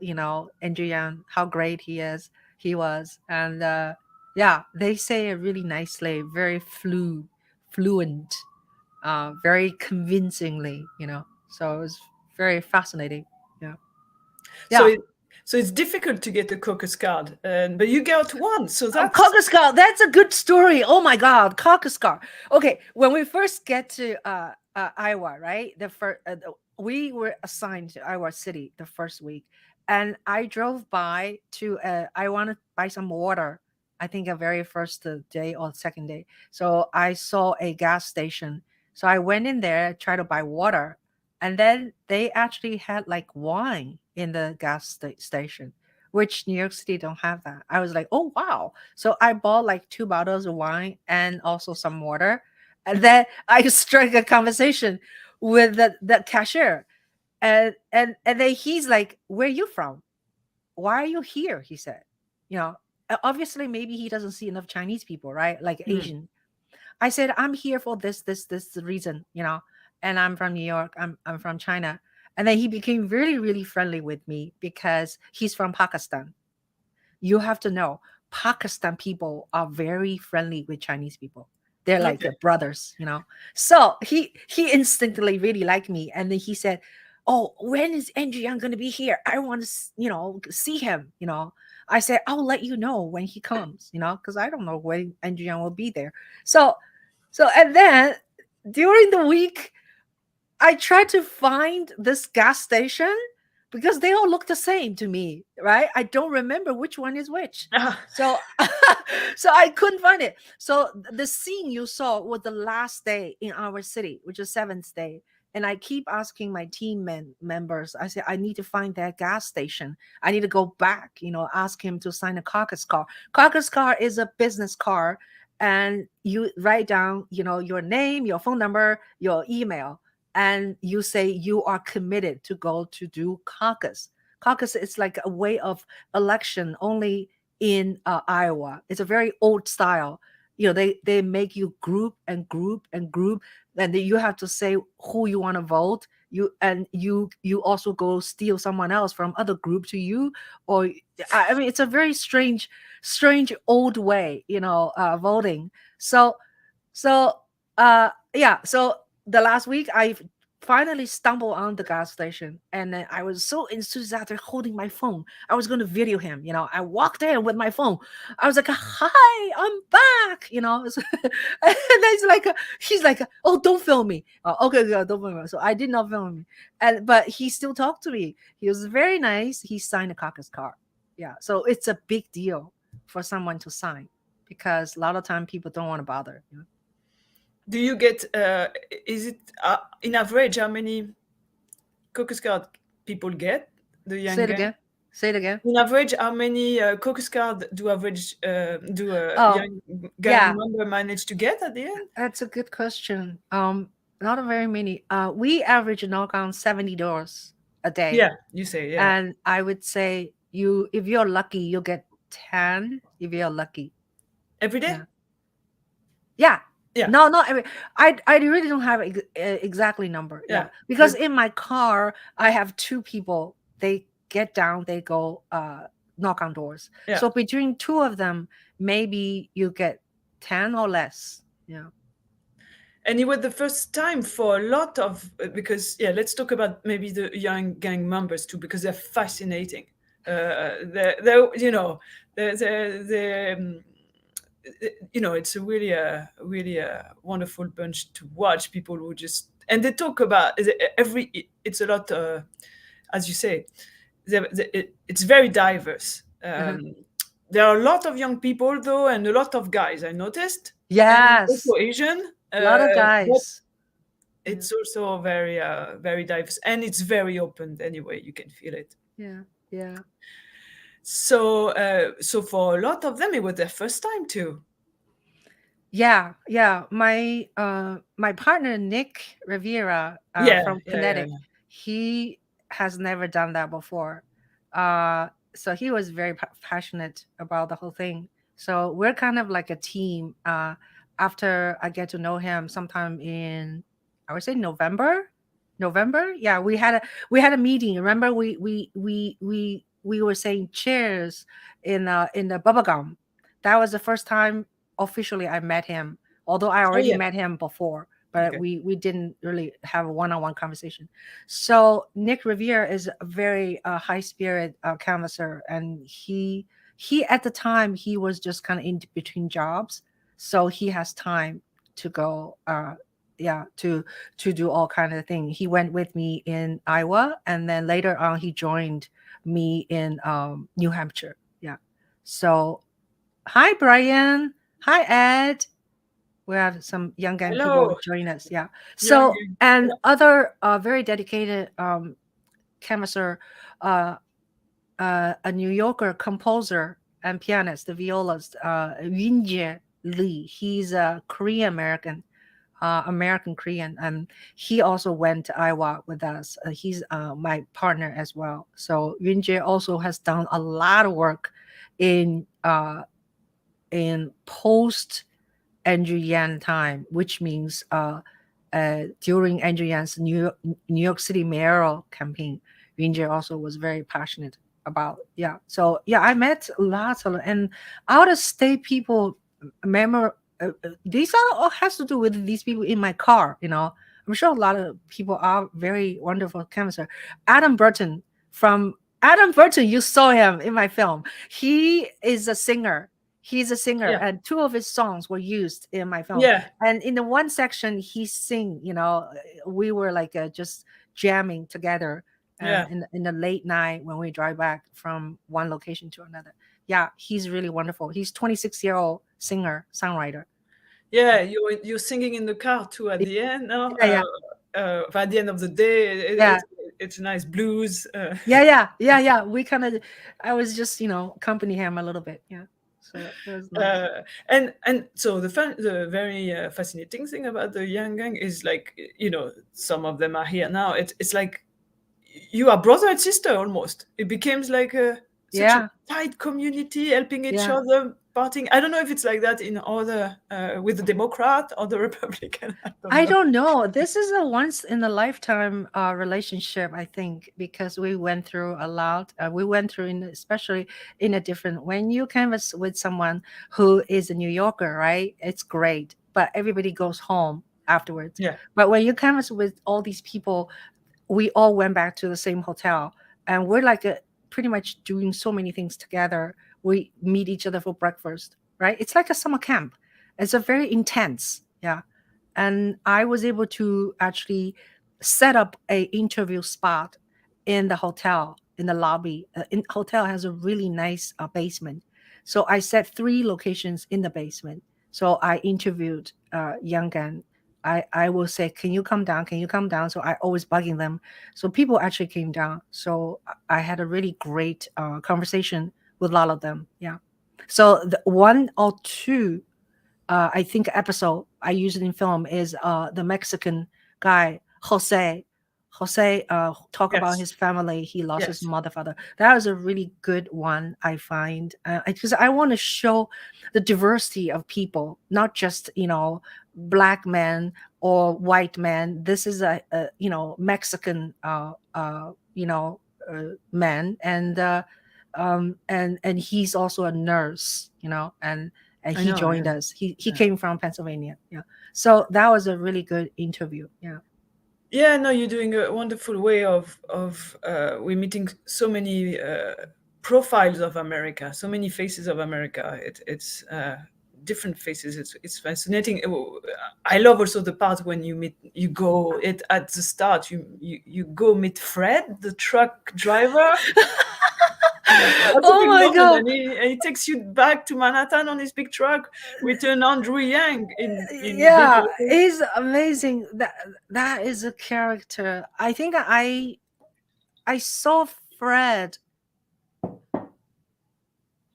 Speaker 1: Andrew Yang, how great he was, and yeah, they say it really nicely, very fluent, very convincingly, so it's very fascinating. Yeah.
Speaker 2: So
Speaker 1: Yeah.
Speaker 2: it's difficult to get a caucus card, but you got one, so
Speaker 1: Oh,
Speaker 2: that's
Speaker 1: caucus car. That's a good story. Oh my God, caucus car. Okay, when we first get to Iowa, right? We were assigned to Iowa City the first week, and I drove by to. I want to buy some water. I think a very first day or second day. So I saw a gas station. So I went in there, tried to buy water, and then they actually had like wine in the station, which New York City don't have that. I was like, oh wow. So I bought like 2 bottles of wine and also some water. And then I struck a conversation with the cashier. And then he's like, where are you from? Why are you here? He said. Obviously maybe he doesn't see enough Chinese people, right? Like
Speaker 2: mm,
Speaker 1: Asian. I said, I'm here for this reason, and I'm from New York. I'm from China. And then he became really, really friendly with me because he's from Pakistan. You have to know, Pakistan people are very friendly with Chinese people. They're like
Speaker 2: okay.
Speaker 1: brothers. So he instinctively really liked me, and then he said, "Oh, when is Andrew Young going to be here? I want to, see him." I said, "I'll let you know when he comes." Because I don't know when Andrew Young will be there. So and then during the week, I tried to find this gas station because they all look the same to me, right? I don't remember which one is which.
Speaker 2: Ah,
Speaker 1: So so I couldn't find it. So the scene you saw was the last day in our city, which is seventh day. And I keep asking my members, I say, I need to find that gas station. I need to go back, ask him to sign a caucus car. Caucus car is a business card, and you write down, your name, your phone number, your email, and you say you are committed to go to do caucus. Caucus is like a way of election only in Iowa. It's a very old style. They make you group and group and group, and then you have to say who you want to vote. You also go steal someone else from other group to you, or I mean, it's a very strange old way, voting. So yeah, so the last week I finally stumbled on the gas station, and then I was so enthusiastic holding my phone. I was going to video him. I walked in with my phone. I was like, hi, I'm back. And then he's like, oh, don't film me. Okay, don't film me. So I did not film me. But he still talked to me. He was very nice. He signed a caucus card. Yeah, so it's a big deal for someone to sign, because a lot of time people don't want to bother.
Speaker 2: do you get? Is it in average how many caucus card people get? The
Speaker 1: Say
Speaker 2: young
Speaker 1: it
Speaker 2: gang.
Speaker 1: again. Say it again.
Speaker 2: In average, how many caucus card do a
Speaker 1: Oh,
Speaker 2: young gang
Speaker 1: yeah,
Speaker 2: member manage to get at the end?
Speaker 1: that's a good question. Not very many. We average knock on 70 doors a day,
Speaker 2: Yeah, you say yeah.
Speaker 1: and I would say if you're lucky, you'll get 10 if you're lucky.
Speaker 2: Every day?
Speaker 1: Yeah. Yeah.
Speaker 2: Yeah,
Speaker 1: No, not every. I really don't have exactly number. Yeah,
Speaker 2: yeah.
Speaker 1: because
Speaker 2: But
Speaker 1: in my car I have two people. They get down. They go knock on doors.
Speaker 2: yeah.
Speaker 1: So between two of them, maybe you get 10 or less. Yeah.
Speaker 2: And it was the first time for a lot of because yeah, let's talk about maybe the young gang members too because they're fascinating. They're they're it's a really a wonderful bunch to watch. People who just and they talk about it's a lot as you say, it's very diverse.
Speaker 1: Uh-huh.
Speaker 2: There are a lot of young people though, and a lot of guys I noticed, and
Speaker 1: Yes,
Speaker 2: also Asian.
Speaker 1: a lot of
Speaker 2: But
Speaker 1: guys. Yeah,
Speaker 2: it's also very diverse, and it's very open. Anyway, you can feel it.
Speaker 1: yeah, yeah.
Speaker 2: So, so for a lot of them, it was their first time too.
Speaker 1: Yeah. My partner Nick Rivera
Speaker 2: Yeah,
Speaker 1: from
Speaker 2: yeah, yeah,
Speaker 1: Kinetic, he has never done that before. So he was very passionate about the whole thing. So we're kind of like a team. After I get to know him sometime in, I would say November. November? Yeah, we had a meeting. Remember we were saying cheers in the bubblegum. That was the first time officially I met him, although I
Speaker 2: oh
Speaker 1: already
Speaker 2: yeah,
Speaker 1: met him before, but
Speaker 2: okay.
Speaker 1: we didn't really have a one-on-one conversation. So Nick Revere is a very high spirit canvasser, and he at the time he was just kind of in between jobs, so he has time to go yeah to do all kind of thing. He went with me in Iowa, and then later on he joined me in New Hampshire. Yeah. So hi, Brian. Hi, Ed. We have some young gang people
Speaker 2: Hello,
Speaker 1: join us. Yeah.
Speaker 2: young.
Speaker 1: So, and other very dedicated canvasser, uh, a New Yorker composer and pianist, the violist, Yunjie Lee. He's a Korean American. American Korean, and he also went to Iowa with us. He's my partner as well. So Yunjie also has done a lot of work in post Andrew Yang time, which means during Andrew Yang's New York City mayoral campaign, Yunjie also was very passionate about. Yeah, so yeah, I met lots of and out of state people. Memor These are all has to do with these people in my car. I'm sure a lot of people are very wonderful canvasser. Adam Burton from Adam Burton, you saw him in my film. He is a singer. He's a singer,
Speaker 2: Yeah,
Speaker 1: and two of his songs were used in my film.
Speaker 2: yeah,
Speaker 1: And in the one section, he sing. We were like just jamming together
Speaker 2: yeah,
Speaker 1: in the late night when we drive back from one location to another. Yeah, he's really wonderful. He's 26-year-old singer songwriter.
Speaker 2: yeah. You're singing in the car too at the end. No,
Speaker 1: Yeah, yeah,
Speaker 2: at the end of the day,
Speaker 1: yeah.
Speaker 2: it's nice blues.
Speaker 1: Yeah. We kind of, I was just, accompany him a little bit. Yeah. So it was nice.
Speaker 2: Uh, and so the very fascinating thing about the young gang is like, some of them are here now. It's like you are brother and sister almost. It becomes like such a
Speaker 1: Yeah.
Speaker 2: tight community, helping each
Speaker 1: Yeah.
Speaker 2: other, parting. I don't know if it's like that in other with the Democrat or the Republican. I don't
Speaker 1: I
Speaker 2: know.
Speaker 1: don't know. This is a once in a lifetime relationship, I think, because we went through a lot. We went through, especially in a different. When you canvas with someone who is a New Yorker, right? It's great, but everybody goes home afterwards.
Speaker 2: Yeah,
Speaker 1: But when you canvas with all these people, we all went back to the same hotel, and we're like pretty much doing so many things together. We meet each other for breakfast, right? It's like a summer camp. It's a very intense, yeah. And I was able to actually set up a interview spot in the hotel in the lobby. In hotel has a really nice basement, so I set three locations in the basement. So I interviewed Young Gan. I will say, can you come down? Can you come down? So I always bugging them. So people actually came down. So I had a really great conversation with a lot of them. Yeah. So the one or two I think episode I used in film is the Mexican guy Jose. Jose talk about
Speaker 2: yes,
Speaker 1: his family. He lost his
Speaker 2: yes.
Speaker 1: mother, father. That was a really good one, I find, because I want to show the diversity of people, not just black men or white men. This is a Mexican man, and he's also a nurse, and
Speaker 2: I
Speaker 1: he
Speaker 2: know.
Speaker 1: joined us. He
Speaker 2: Yeah.
Speaker 1: came from Pennsylvania. Yeah. So that was a really good interview. Yeah.
Speaker 2: Yeah, no, you're doing a wonderful way of we're meeting so many profiles of America, so many faces of America. It's different faces. It's fascinating. I love also the part when you go it at the start. You go meet Fred, the truck driver. That's a
Speaker 1: Oh
Speaker 2: big
Speaker 1: my
Speaker 2: moment,
Speaker 1: god.
Speaker 2: and he takes you back to Manhattan on his big truck with an Andrew Yang in big
Speaker 1: Yeah,
Speaker 2: letters.
Speaker 1: he's amazing. That is a character. I think I saw Fred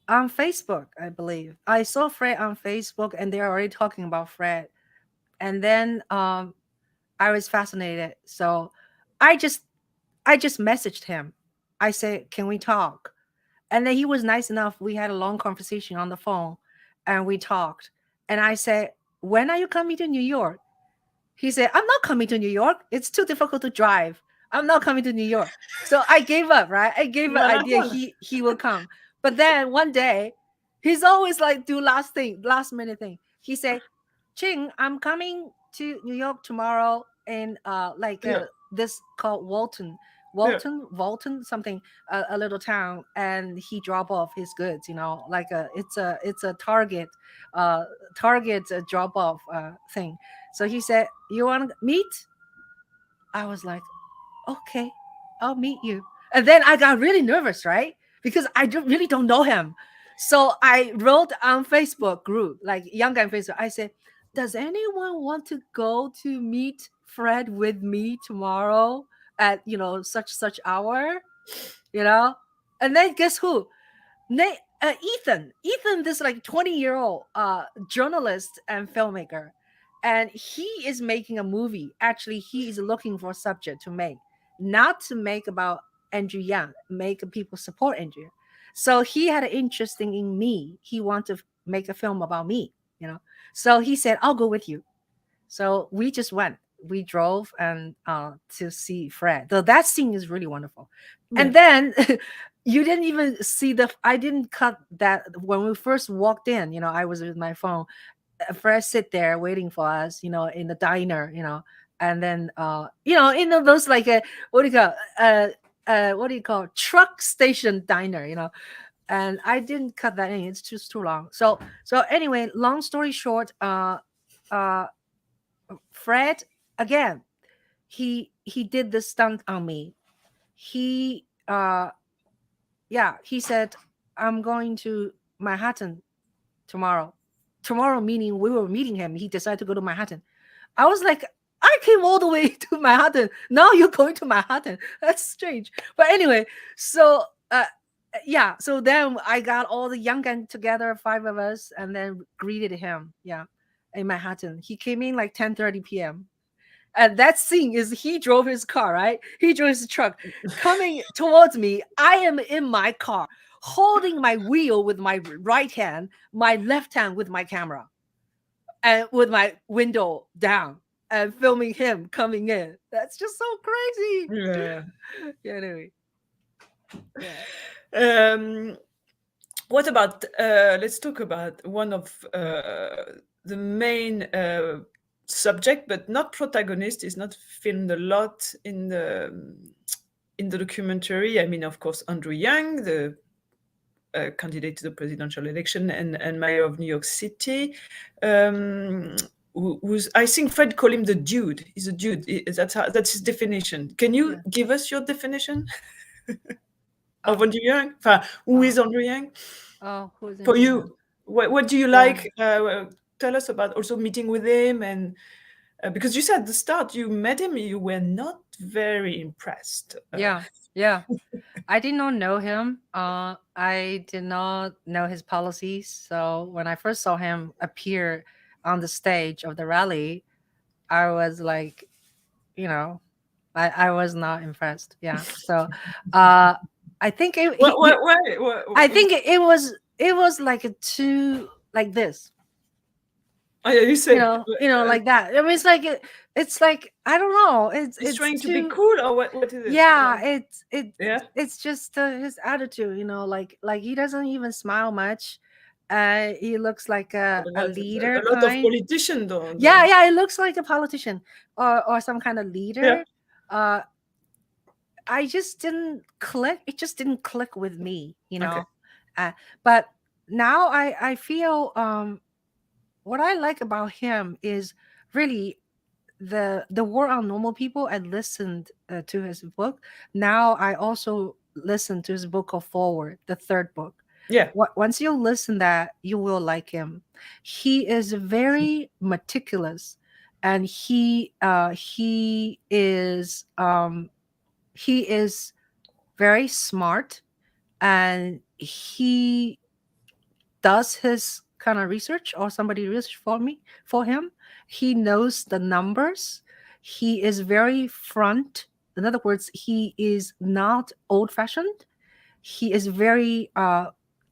Speaker 1: on Facebook, I believe. I saw Fred on Facebook, and they're already talking about Fred. And then I was fascinated, so I just I just messaged him. I said, "Can we talk?" And then he was nice enough. We had a long conversation on the phone, and we talked. And I said, "When are you coming to New York?" He said, "I'm not coming to New York. It's too difficult to drive. I'm not coming to New York." So I gave up, right? I gave up
Speaker 2: Voilà,
Speaker 1: idea
Speaker 2: voilà.
Speaker 1: he will come. But then one day, he's always like do last minute thing. He said, "Ching, I'm coming to New York tomorrow in like
Speaker 2: Yeah,
Speaker 1: this called
Speaker 2: yeah.
Speaker 1: Walton, something, a little town," and he drop off his goods, like it's a uh Target drop off thing. So he said, "You want to meet?" I was like, "Okay, I'll meet you." And then I got really nervous, right? Because really don't know him. So I wrote on Facebook group, like young guy Facebook. I said, "Does anyone want to go to meet Fred with me tomorrow at such hour?" You know, and then guess who? Ethan, this like 20-year-old journalist and filmmaker, and he is making a movie. Actually, he is looking for a subject to make, not to make about Andrew Yang, make people support Andrew. So he had an interest in me. He wanted to make a film about me, you know. So he said, "I'll go with you." So we just went. We drove and to see Fred. So that scene is really wonderful.
Speaker 2: Yeah.
Speaker 1: And then you didn't even see I didn't cut that when we first walked in. I was with my phone. Fred sit there waiting for us. In the diner. And then those like what do you call what do you call truck station diner. And I didn't cut that in. It's just too long. So anyway, long story short, uh Fred, again, he did the stunt on me. He yeah, he said, "I'm going to Manhattan tomorrow." Tomorrow meaning we were meeting him. He decided to go to Manhattan. I was like, "I came all the way to Manhattan. Now you're going to Manhattan." That's strange. But anyway, so yeah, so then I got all the young gang together, five of us, and then greeted him. Yeah, in Manhattan. He came in like 10:30 p.m. And that scene is he drove his car, right? He drove his truck coming towards me. I am in my car, holding my wheel with my right hand, my left hand with my camera, and with my window down, and filming him coming in. That's just so crazy.
Speaker 2: Yeah.
Speaker 1: Yeah, anyway. Yeah.
Speaker 2: Um, what about let's talk about one of the main subject, but not protagonist. Is not filmed a lot in the documentary. I mean, of course, Andrew Yang, the candidate to the presidential election and mayor of New York City. Who's I think Fred called him the dude. He's a dude. That's his definition. Can you
Speaker 1: Yeah.
Speaker 2: give us your definition of
Speaker 1: Oh,
Speaker 2: Andrew Yang? Enfin, who
Speaker 1: oh,
Speaker 2: is Andrew Yang?
Speaker 1: who's
Speaker 2: For
Speaker 1: Andrew Yang?
Speaker 2: you, what do you
Speaker 1: Yeah.
Speaker 2: like? Tell us about also meeting with him, and because you said at the start you met him, you were not very impressed.
Speaker 1: Yeah. Yeah. I did not know him. I did not know his policies. So when I first saw him appear on the stage of the rally, I was like, you know, I was not impressed. Yeah. So, uh, I think I think it was like a two like this.
Speaker 2: Oh, yeah, you say
Speaker 1: Like that. I mean, it's like I don't know.
Speaker 2: he's
Speaker 1: It's
Speaker 2: trying to be
Speaker 1: too.
Speaker 2: cool, or what is it?
Speaker 1: Yeah,
Speaker 2: Yeah,
Speaker 1: it's just his attitude, like he doesn't even smile much. He looks like
Speaker 2: but
Speaker 1: a
Speaker 2: a
Speaker 1: leader
Speaker 2: lot of
Speaker 1: kind.
Speaker 2: politicians
Speaker 1: Yeah,
Speaker 2: don't.
Speaker 1: yeah, it looks like a politician or some kind of
Speaker 2: Yeah,
Speaker 1: leader. Uh, I just didn't click. It just didn't click with me,
Speaker 2: okay,
Speaker 1: Uh, but now I feel what I like about him is really the war on normal people. I listened to his book. Now I also listen to his book of Forward, the third book.
Speaker 2: yeah,
Speaker 1: Once you listen that, you will like him. He is very meticulous, and he is very smart, and he does his kind of research, or somebody research for him. He knows the numbers. He is very front. In other words, he is not old fashioned. He is very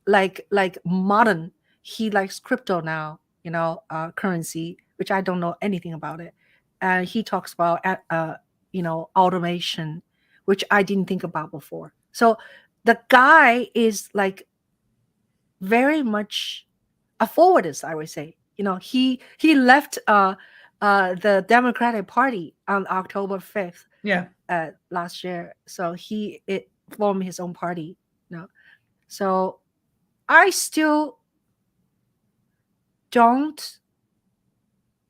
Speaker 1: like modern. He likes crypto now, currency, which I don't know anything about it. And he talks about automation, which I didn't think about before. So the guy is like very much a forwardist, I would say. He left the Democratic Party on October 5th
Speaker 2: Yeah.
Speaker 1: last year. So it formed his own party. So I still don't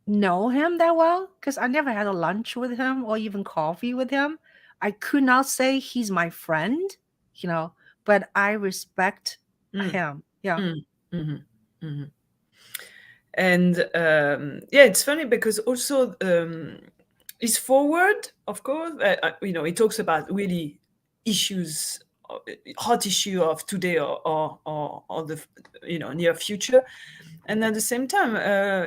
Speaker 1: know him that well because I never had a lunch with him or even coffee with him. I could not say he's my friend, but I respect him. Yeah.
Speaker 2: Mm-hmm. Mm-hmm. And yeah, it's funny because also his forward, of course, he talks about really issues, hot issue of today or the near future. And at the same time,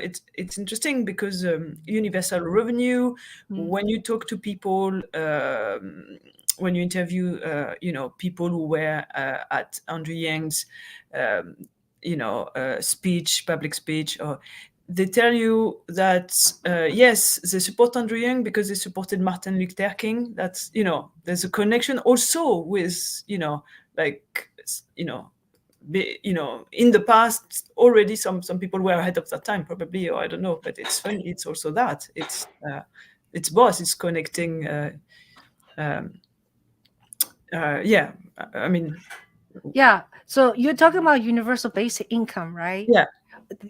Speaker 2: it's interesting because universal revenue. When you talk to people, when you interview, people who were at Andrew Yang's, public speech, or they tell you that yes, they support Andrew Yang because they supported Martin Luther King. That's there's a connection also with like in the past already some people were ahead of that time probably, or I don't know, but it's funny, it's also that it's both, it's connecting yeah, I mean,
Speaker 1: yeah. So you're talking about universal basic income, right?
Speaker 2: yeah,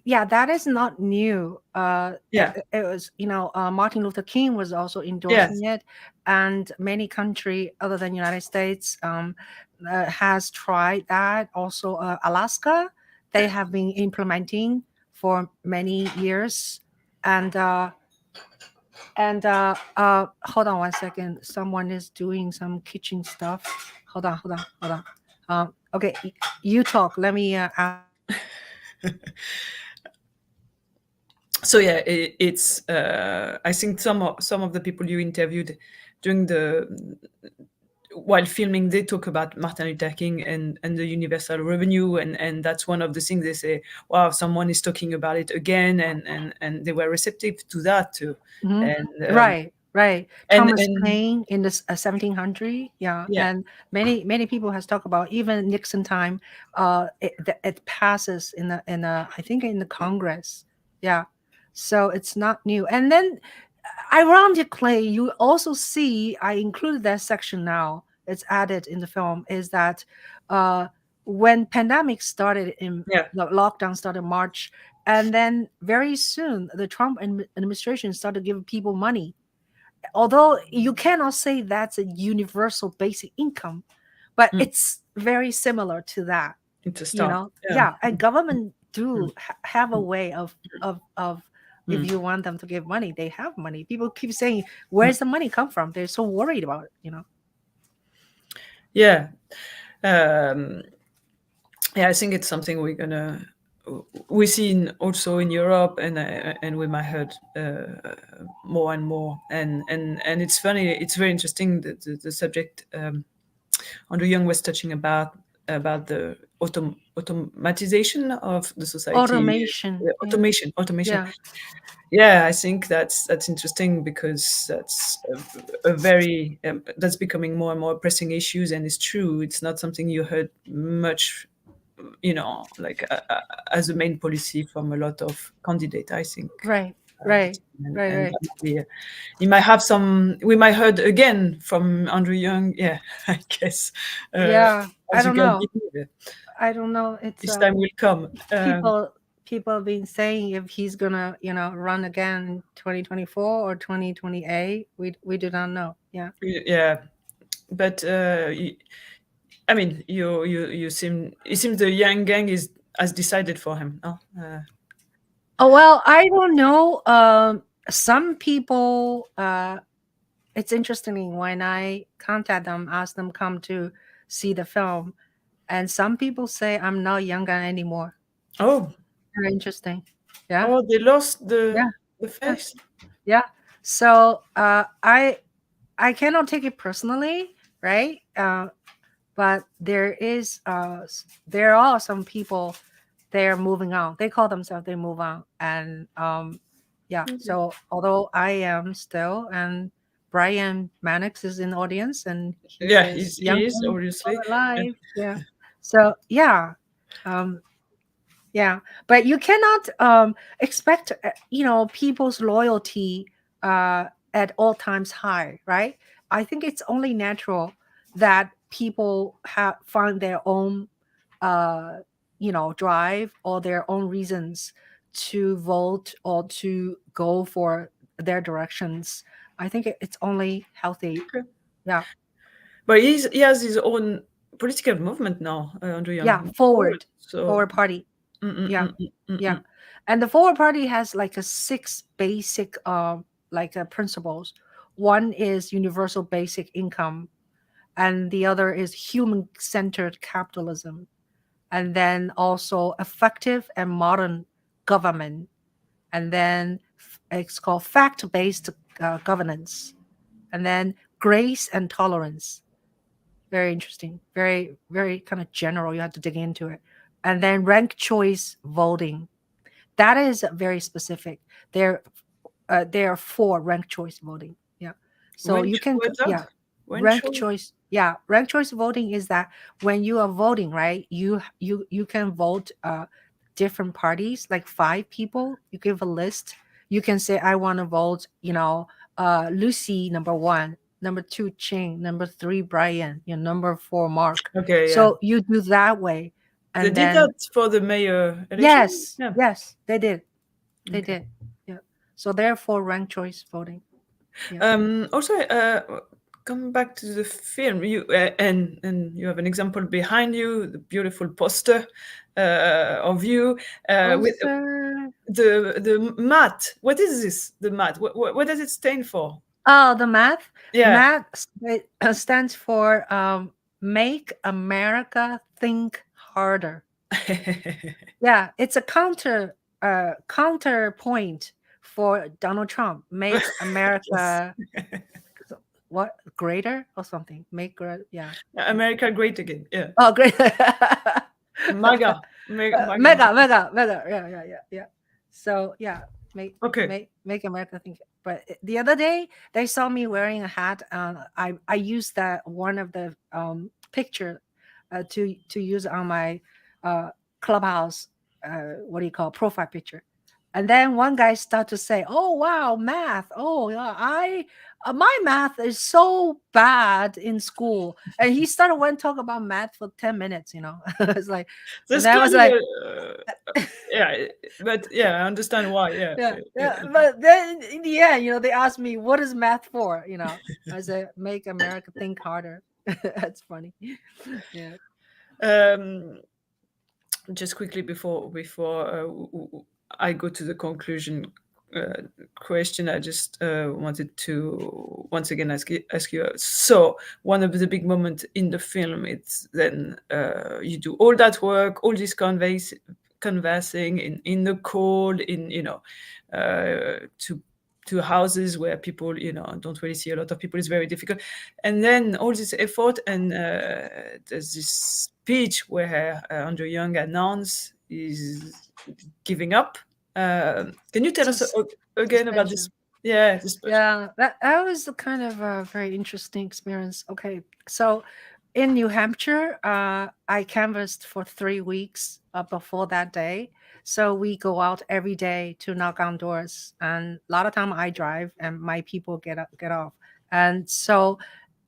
Speaker 1: Yeah, that is not new.
Speaker 2: yeah,
Speaker 1: It was, Martin Luther King was also
Speaker 2: yes,
Speaker 1: endorsing it, and many country other than United States has tried that. Also, Alaska, they have been implementing for many years, and hold on one second. Someone is doing some kitchen stuff. Hold on. Okay, you talk. Let me ask.
Speaker 2: so yeah, it's I think some of the people you interviewed during the while filming, they talk about Martin Luther King and the universal revenue, and that's one of the things they say, wow, someone is talking about it again, and they were receptive to that too. And
Speaker 1: Right. Thomas
Speaker 2: and
Speaker 1: Paine in the 1700, yeah,
Speaker 2: yeah,
Speaker 1: and many people has talked about even Nixon time. It passes in the I think in the Congress, yeah. So it's not new. And then, ironically, you also see I included that section now. It's added in the film. Is that when pandemic started in
Speaker 2: yeah,
Speaker 1: the lockdown started March, and then very soon the Trump administration started giving people money, although you cannot say that's a universal basic income, but
Speaker 2: mm,
Speaker 1: it's very similar to that.
Speaker 2: it's a start. Yeah.
Speaker 1: Yeah, and government
Speaker 2: Mm,
Speaker 1: do have a
Speaker 2: mm,
Speaker 1: way of if
Speaker 2: mm,
Speaker 1: you want them to give money, they have money. People keep saying,
Speaker 2: mm.
Speaker 1: where's the money come from? They're so worried about it.
Speaker 2: Yeah. um yeah, I think it's something we see also in Europe, and we might heard more and more, and it's funny, it's very interesting, the subject Andrew Young was touching about the automatization of the society.
Speaker 1: Automation, yeah,
Speaker 2: Automation.
Speaker 1: yeah,
Speaker 2: Yeah, I think that's interesting because that's a very that's becoming more and more pressing issues, and it's true. It's not something you heard much, like as a main policy from a lot of candidates, I think.
Speaker 1: right, right,
Speaker 2: And
Speaker 1: right.
Speaker 2: that might be, you might have some. We might heard again from Andrew Young. Yeah, I guess
Speaker 1: Yeah, I
Speaker 2: as you
Speaker 1: don't
Speaker 2: can
Speaker 1: know.
Speaker 2: believe,
Speaker 1: I don't know. It's
Speaker 2: this time will come.
Speaker 1: people have been saying if he's gonna run again in 2024 or 2028. We do not know. Yeah.
Speaker 2: Yeah, but I mean, you seem, it seems the Yang gang is has decided for him. No,
Speaker 1: Oh well, I don't know. Some people. It's interesting when I contact them, ask them come to see the film, and some people say I'm not young gun anymore.
Speaker 2: Oh,
Speaker 1: Very interesting. Yeah,
Speaker 2: oh, they lost
Speaker 1: yeah,
Speaker 2: the
Speaker 1: yeah,
Speaker 2: face.
Speaker 1: yeah. So I cannot take it personally, right? But there are some people, they're moving on. They call themselves, they move on, and yeah.
Speaker 2: Okay.
Speaker 1: So although I am still, and Brian Mannix is in the audience, and he
Speaker 2: Yeah,
Speaker 1: is young
Speaker 2: he is
Speaker 1: and
Speaker 2: obviously.
Speaker 1: still alive. Yeah. So yeah, um, yeah, but you cannot expect people's loyalty at all times high, right? I think it's only natural that people have find their own uh drive or their own reasons to vote or to go for their directions. I think it's only healthy.
Speaker 2: Okay.
Speaker 1: Yeah.
Speaker 2: But he has his own political movement now, Andrew Young.
Speaker 1: Yeah,
Speaker 2: Forward. So.
Speaker 1: forward party. Yeah. Yeah.
Speaker 2: Mm.
Speaker 1: And the forward party has like a six basic principles. One is universal basic income, and the other is human centered capitalism, and then also effective and modern government, and then it's called fact based governance, and then grace and tolerance. Very interesting, very very kind of general, you have to dig into it. And then rank choice voting, that is very specific. There, there are four rank choice voting. Yeah, so
Speaker 2: When
Speaker 1: you can,
Speaker 2: what's
Speaker 1: yeah,
Speaker 2: that? When
Speaker 1: rank
Speaker 2: show?
Speaker 1: choice. Yeah, rank choice voting is that when you are voting, right? You can vote different parties, like five people. You give a list. You can say, I want to vote, Lucie number one, number two Ching, number three Brian, number four Mark.
Speaker 2: Okay, yeah.
Speaker 1: So you do that way,
Speaker 2: They
Speaker 1: and
Speaker 2: did
Speaker 1: then
Speaker 2: that for the mayor election.
Speaker 1: yes,
Speaker 2: Yeah.
Speaker 1: yes, they did. They
Speaker 2: Okay.
Speaker 1: did. Yeah. So therefore ranked choice voting. Yeah.
Speaker 2: Also, come back to the film. You and you have an example behind you, the beautiful poster of you with
Speaker 1: Poster.
Speaker 2: the mat. What is this? The mat. What does it stand for?
Speaker 1: Oh, the math.
Speaker 2: Yeah.
Speaker 1: Stands for make America think harder. Yeah, it's a counterpoint for Donald Trump. Make
Speaker 2: Yes.
Speaker 1: America what greater or something. Yeah. Yeah.
Speaker 2: America great again. Yeah.
Speaker 1: Oh, great.
Speaker 2: MAGA. MAGA.
Speaker 1: Mega. Yeah, yeah, yeah, yeah. So yeah, make
Speaker 2: Okay.
Speaker 1: make America think. But the other day they saw me wearing a hat. I used that one of the picture to use on my uh clubhouse what do you call profile picture. And then one guy started to say, "Oh wow, math! Oh yeah, I my math is so bad in school." And he started went talk about math for 10 minutes. It's like, and
Speaker 2: There's
Speaker 1: then I was
Speaker 2: clearly
Speaker 1: like,
Speaker 2: yeah, but yeah, I understand why. Yeah.
Speaker 1: yeah, yeah. But then in the end, they asked me, "What is math for?" I said, "Make America think harder." That's funny. Yeah.
Speaker 2: Um, just quickly before I go to the conclusion question, I just wanted to once again ask you. So one of the big moments in the film, it's then you do all that work, all this conversing in the cold, in to houses where people don't really see a lot of people, is very difficult, and then all this effort, and there's this speech where Andrew Young announced is giving up. Can you tell us again about this?
Speaker 1: Suspension.
Speaker 2: Yeah, this person.
Speaker 1: Yeah, that was a kind of a very interesting experience. Okay, so in New Hampshire, I canvassed for 3 weeks before that day. So we go out every day to knock on doors, and a lot of time I drive, and my people get off. And so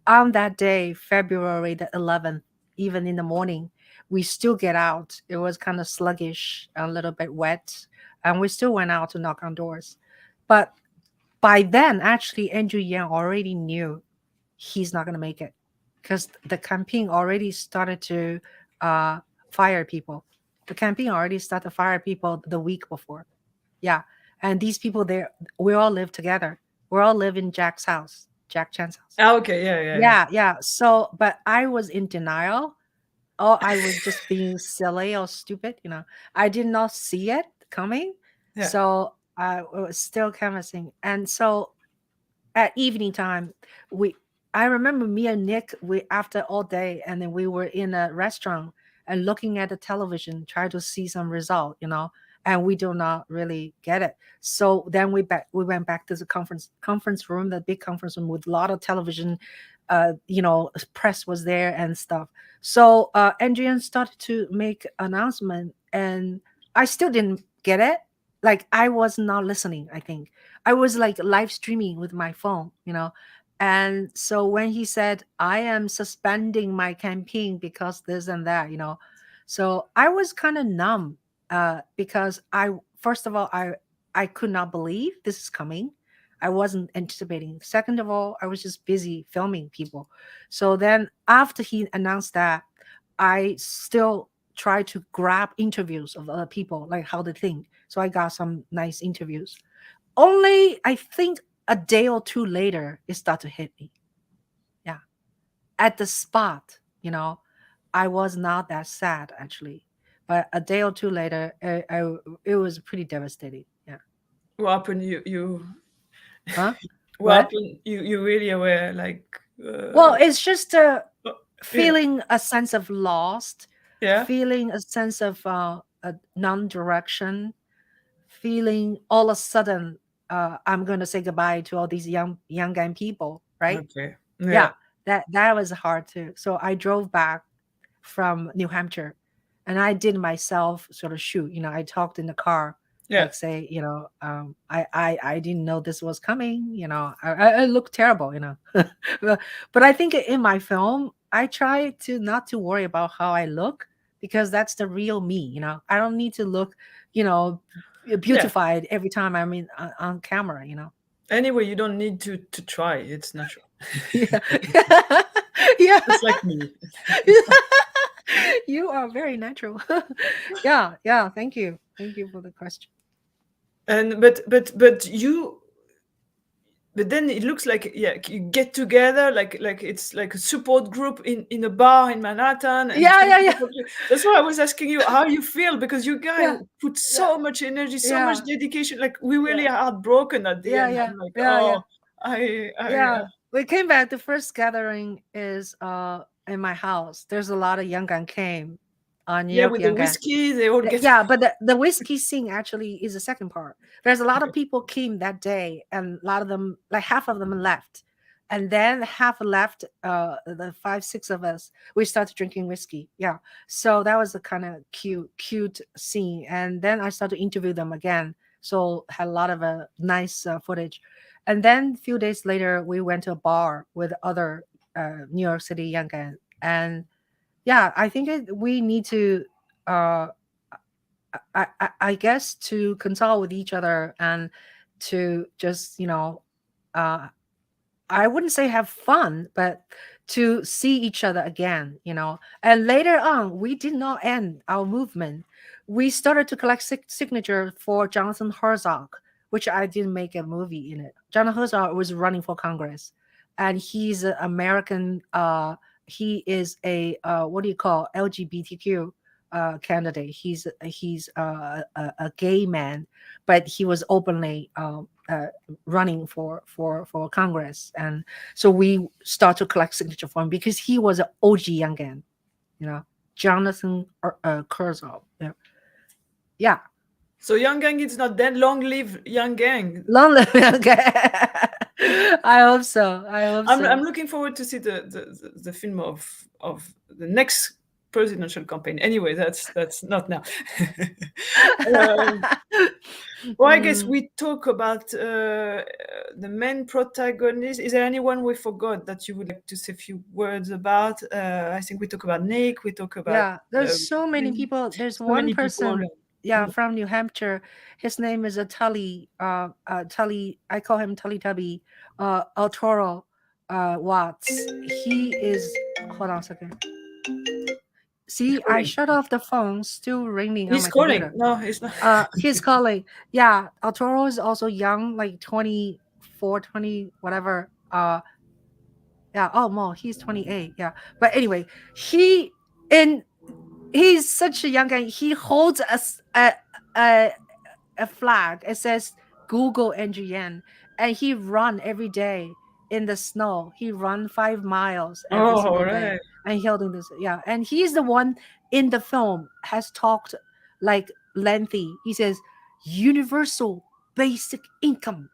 Speaker 1: on that day, February the 11th, even in the morning, we still get out. It was kind of sluggish, a little bit wet, and we still went out to knock on doors. But by then, actually, Andrew Yang already knew he's not going to make it because the campaign already started to uh, fire people. The campaign already started to fire people the week before. Yeah. And these people there, we all live together. We all live in Jack Chan's house.
Speaker 2: Ah, okay, yeah.
Speaker 1: Yeah. Yeah. So, but I was in denial oh, I was just being silly or stupid, you know. I did not see it coming.
Speaker 2: Yeah.
Speaker 1: So I was still canvassing. And so at evening time, we I remember me and Nick, we after all day, and then we were in a restaurant and looking at the television, try to see some result, you know, and we do not really get it. So then we went back to the conference room, the big conference room with a lot of television, you know, press was there and stuff. So Adrian started to make announcement, and I still didn't get it. Like I was not listening, I think I was like live streaming with my phone, you know. And so when he said, I am suspending my campaign because this and that, you know, so I was kind of numb because first of all, I could not believe this is coming. I wasn't anticipating. Second of all, I was just busy filming people. So then after he announced that, I still try to grab interviews of other people, like how they think. So I got some nice interviews. Only I think a day or two later, it started to hit me. Yeah. At the spot, you know, I was not that sad actually. But a day or two later, it was pretty devastating. Yeah.
Speaker 2: What happened? You
Speaker 1: Huh?
Speaker 2: what
Speaker 1: What?
Speaker 2: happened? You really were like,
Speaker 1: Well, it's just
Speaker 2: oh, yeah,
Speaker 1: feeling a sense of lost,
Speaker 2: yeah.
Speaker 1: feeling a sense of a non-direction, feeling all of a sudden I'm going to say goodbye to all these young gang people, right?
Speaker 2: Okay. Yeah.
Speaker 1: Yeah, that was hard too. So I drove back from New Hampshire, and I did myself sort of shoot. You know, I talked in the car,
Speaker 2: Yeah.
Speaker 1: like say, you know, I didn't know this was coming. You know, I look terrible. You know, but I think in my film, I try to not to worry about how I look because that's the real me. You know, I don't need to look, you know,
Speaker 2: Yeah.
Speaker 1: beautified every time I'm in on camera. You know.
Speaker 2: Anyway, you don't need to try. It's natural.
Speaker 1: Yeah. Yeah.
Speaker 2: It's like me.
Speaker 1: You are very natural. Yeah, yeah. Thank you. Thank you for the question.
Speaker 2: And but then it looks like, yeah, you get together like it's like a support group in a bar in Manhattan, and
Speaker 1: Yeah,
Speaker 2: 20
Speaker 1: yeah, yeah,
Speaker 2: people. That's why I was asking you how you feel, because you guys
Speaker 1: yeah,
Speaker 2: put
Speaker 1: yeah,
Speaker 2: so much energy, so much
Speaker 1: yeah,
Speaker 2: dedication. Like we really
Speaker 1: yeah,
Speaker 2: are heartbroken at the
Speaker 1: yeah,
Speaker 2: end.
Speaker 1: yeah,
Speaker 2: I'm like,
Speaker 1: yeah, yeah,
Speaker 2: oh, I
Speaker 1: yeah. We came back. The first gathering is in my house. There's a lot of young gun came, New
Speaker 2: yeah,
Speaker 1: York
Speaker 2: with the
Speaker 1: young gun.
Speaker 2: whiskey, they all get.
Speaker 1: Yeah, but the whiskey scene actually is the second part. There's a lot of
Speaker 2: Okay.
Speaker 1: people came that day, and a lot of them, like half of them, left, and then half left. The five, six of us, we started drinking whiskey. Yeah, so that was a kind of cute scene, and then I started to interview them again. So had a lot of nice footage, and then a few days later, we went to a bar with other New York City young guys, and yeah, I think we need to. Uh, I guess to consult with each other and to just, you know, uh, I wouldn't say have fun, but to see each other again, you know. And later on, we did not end our movement. We started to collect signature for Jonathan Herzog, which I didn't make a movie in it. Jonathan Herzog was running for Congress, and he's an American. He is a what do you call LGBTQ candidate. He's a gay man, but he was openly running for Congress, and so we start to collect signature for him because he was an OG youngin, you know, Jonathan Kurzov. Yeah, yeah,
Speaker 2: So Young Gang is not dead. Long live Young Gang.
Speaker 1: long live youngin. I hope so. I hope
Speaker 2: I'm
Speaker 1: so.
Speaker 2: looking forward to see the film of the next presidential campaign. Anyway, that's not now. um, well, I guess
Speaker 1: Mm,
Speaker 2: we talk about the main protagonist. Is there anyone we forgot that you would like to say a few words about? I think we talk about Nick. We talk about
Speaker 1: yeah, there's
Speaker 2: uh,
Speaker 1: so many people. There's
Speaker 2: so
Speaker 1: one
Speaker 2: many people.
Speaker 1: person, yeah, from New Hampshire. His name is a Tully. Tully. I call him Tully Tubby. Arturo Watts. He is. Hold on a second.
Speaker 2: He's
Speaker 1: See, I
Speaker 2: calling.
Speaker 1: shut off the phone, still ringing on
Speaker 2: He's
Speaker 1: my
Speaker 2: calling.
Speaker 1: computer.
Speaker 2: No, he's not.
Speaker 1: He's calling. Yeah, Arturo is also young, like 24, 20, whatever. Yeah, oh, Mo, he's 28. Yeah. But anyway, he in He's such a young guy. He holds a a flag. It says Google NGN, and he run every day in the snow. He run 5 miles every
Speaker 2: Oh,
Speaker 1: single day,
Speaker 2: right.
Speaker 1: and he holding this. Yeah, and he's the one in the film has talked like lengthy. He says universal basic income,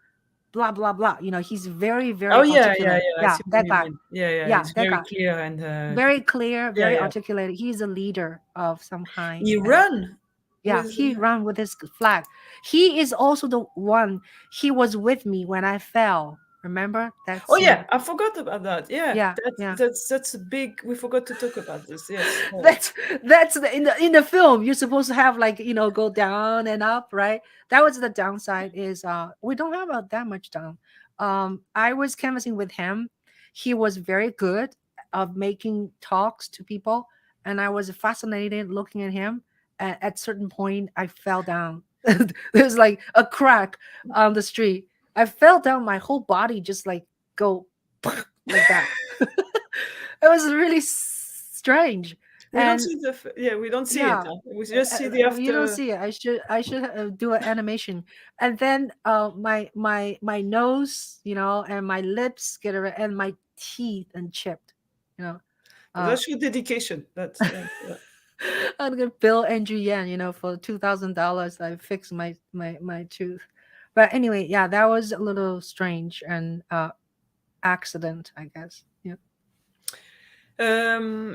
Speaker 1: blah blah blah. He's very
Speaker 2: Oh,
Speaker 1: very
Speaker 2: yeah, yeah,
Speaker 1: articulate.
Speaker 2: yeah. I
Speaker 1: Yeah,
Speaker 2: see what
Speaker 1: that
Speaker 2: you
Speaker 1: guy.
Speaker 2: mean. Yeah, yeah.
Speaker 1: Yeah,
Speaker 2: It's
Speaker 1: that
Speaker 2: very
Speaker 1: guy.
Speaker 2: clear and
Speaker 1: Very clear,
Speaker 2: yeah,
Speaker 1: very
Speaker 2: yeah.
Speaker 1: articulated. He's a leader of some kind.
Speaker 2: He
Speaker 1: And
Speaker 2: run
Speaker 1: yeah,
Speaker 2: with.
Speaker 1: he ran with his flag. He is also the one. He was with me when I fell. Remember that
Speaker 2: Oh, yeah,
Speaker 1: scene?
Speaker 2: I forgot about that. Yeah,
Speaker 1: Yeah,
Speaker 2: that's
Speaker 1: yeah.
Speaker 2: that's a big. We forgot to talk about this. Yes.
Speaker 1: that's that's in the film. You're supposed to have like go down and up, right? That was the downside. Is we don't have that much down. I was canvassing with him. He was very good of making talks to people, and I was fascinated looking at him. At certain point, I fell down. There's like a crack on the street. I fell down. My whole body just like go like that. It was really strange.
Speaker 2: We don't
Speaker 1: And
Speaker 2: see yeah, we don't see it.
Speaker 1: yeah,
Speaker 2: Huh? We just see the
Speaker 1: you don't
Speaker 2: after.
Speaker 1: see it. I should do an animation. And then my nose, and my lips and my teeth and chipped, you know uh
Speaker 2: That's your dedication. That's yeah.
Speaker 1: I'm gonna bill Andrew Yan, for $2,000. I fixed my tooth. But anyway, yeah, that was a little strange and accident, I guess. Yeah.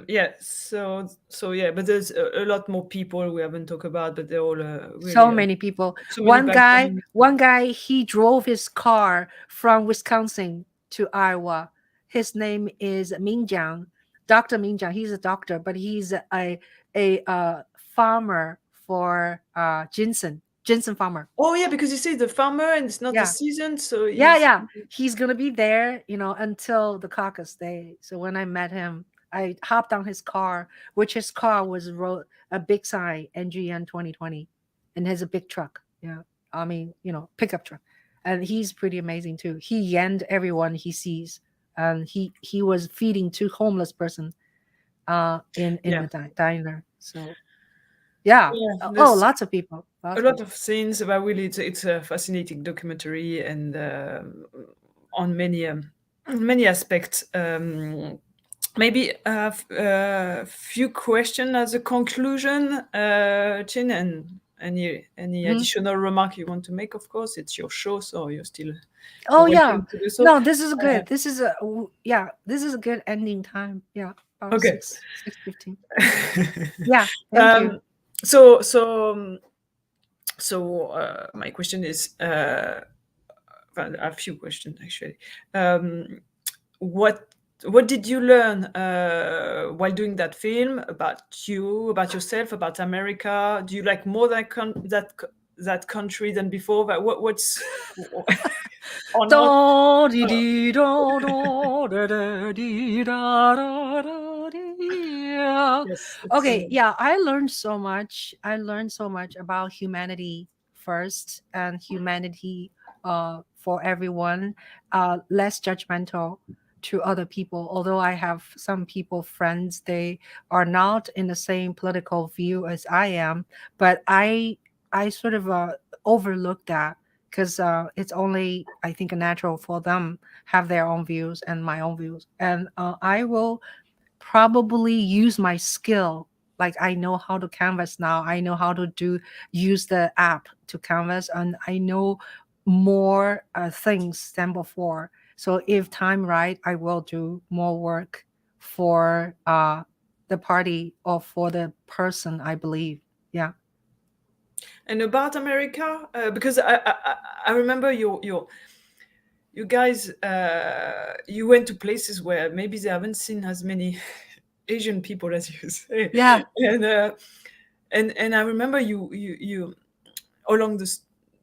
Speaker 2: Yeah. So yeah, but there's a lot more people we haven't talked about, but they're all
Speaker 1: So
Speaker 2: really
Speaker 1: many people.
Speaker 2: so many
Speaker 1: One guy,
Speaker 2: backgrounds.
Speaker 1: one guy, he drove his car from Wisconsin to Iowa. His name is Minjiang, Dr. Minjiang. He's a doctor, but he's a farmer for ginseng farmer.
Speaker 2: Oh, yeah, because you see the farmer and it's not the
Speaker 1: Yeah,
Speaker 2: season, so
Speaker 1: yeah,
Speaker 2: he's.
Speaker 1: yeah. He's gonna be there, until the caucus day. So when I met him, I hopped on his car, which his car was wrote a big sign NGN 2020, and has a big truck. Yeah, I mean, pickup truck, and he's pretty amazing too. He yanned everyone he sees, and he was feeding two homeless person, in
Speaker 2: Yeah,
Speaker 1: the diner. So yeah,
Speaker 2: yeah.
Speaker 1: oh,
Speaker 2: There's
Speaker 1: lots of people,
Speaker 2: a
Speaker 1: lots of
Speaker 2: lot
Speaker 1: people.
Speaker 2: of scenes, but really, it's a fascinating documentary and on many aspects. Maybe a few questions as a conclusion, Chin, and any
Speaker 1: Mhm.
Speaker 2: additional remark you want to make. Of course, it's your show, so you're
Speaker 1: Oh yeah.
Speaker 2: welcome to do so.
Speaker 1: No, this is
Speaker 2: Uh,
Speaker 1: good. Yeah, this is a good ending time. Yeah, about
Speaker 2: okay.
Speaker 1: 6:15. Yeah, thank you.
Speaker 2: um, so so um, my question is, well, a few questions actually. Um, what did you learn while doing that film about you, about yourself, about America? Do you like more that country than before? But what's or not?
Speaker 1: Do dee dee do do da da dee da da da dee.
Speaker 2: Yes, it's
Speaker 1: Okay, yeah, I learned so much about humanity first, and humanity for everyone, less judgmental to other people. Although I have some people friends, they are not in the same political view as I am, but I sort of overlook that, because it's only, I think, natural for them have their own views and my own views, and I will probably use my skill. Like, I know how to canvas now. I know how to use the app to canvas, and I know more things than before. So if time right, I will do more work for the party or for the person I believe. Yeah.
Speaker 2: and about America, because I remember you guys, you went to places where maybe they haven't seen as many Asian people as you say,
Speaker 1: Yeah.
Speaker 2: and and I remember you along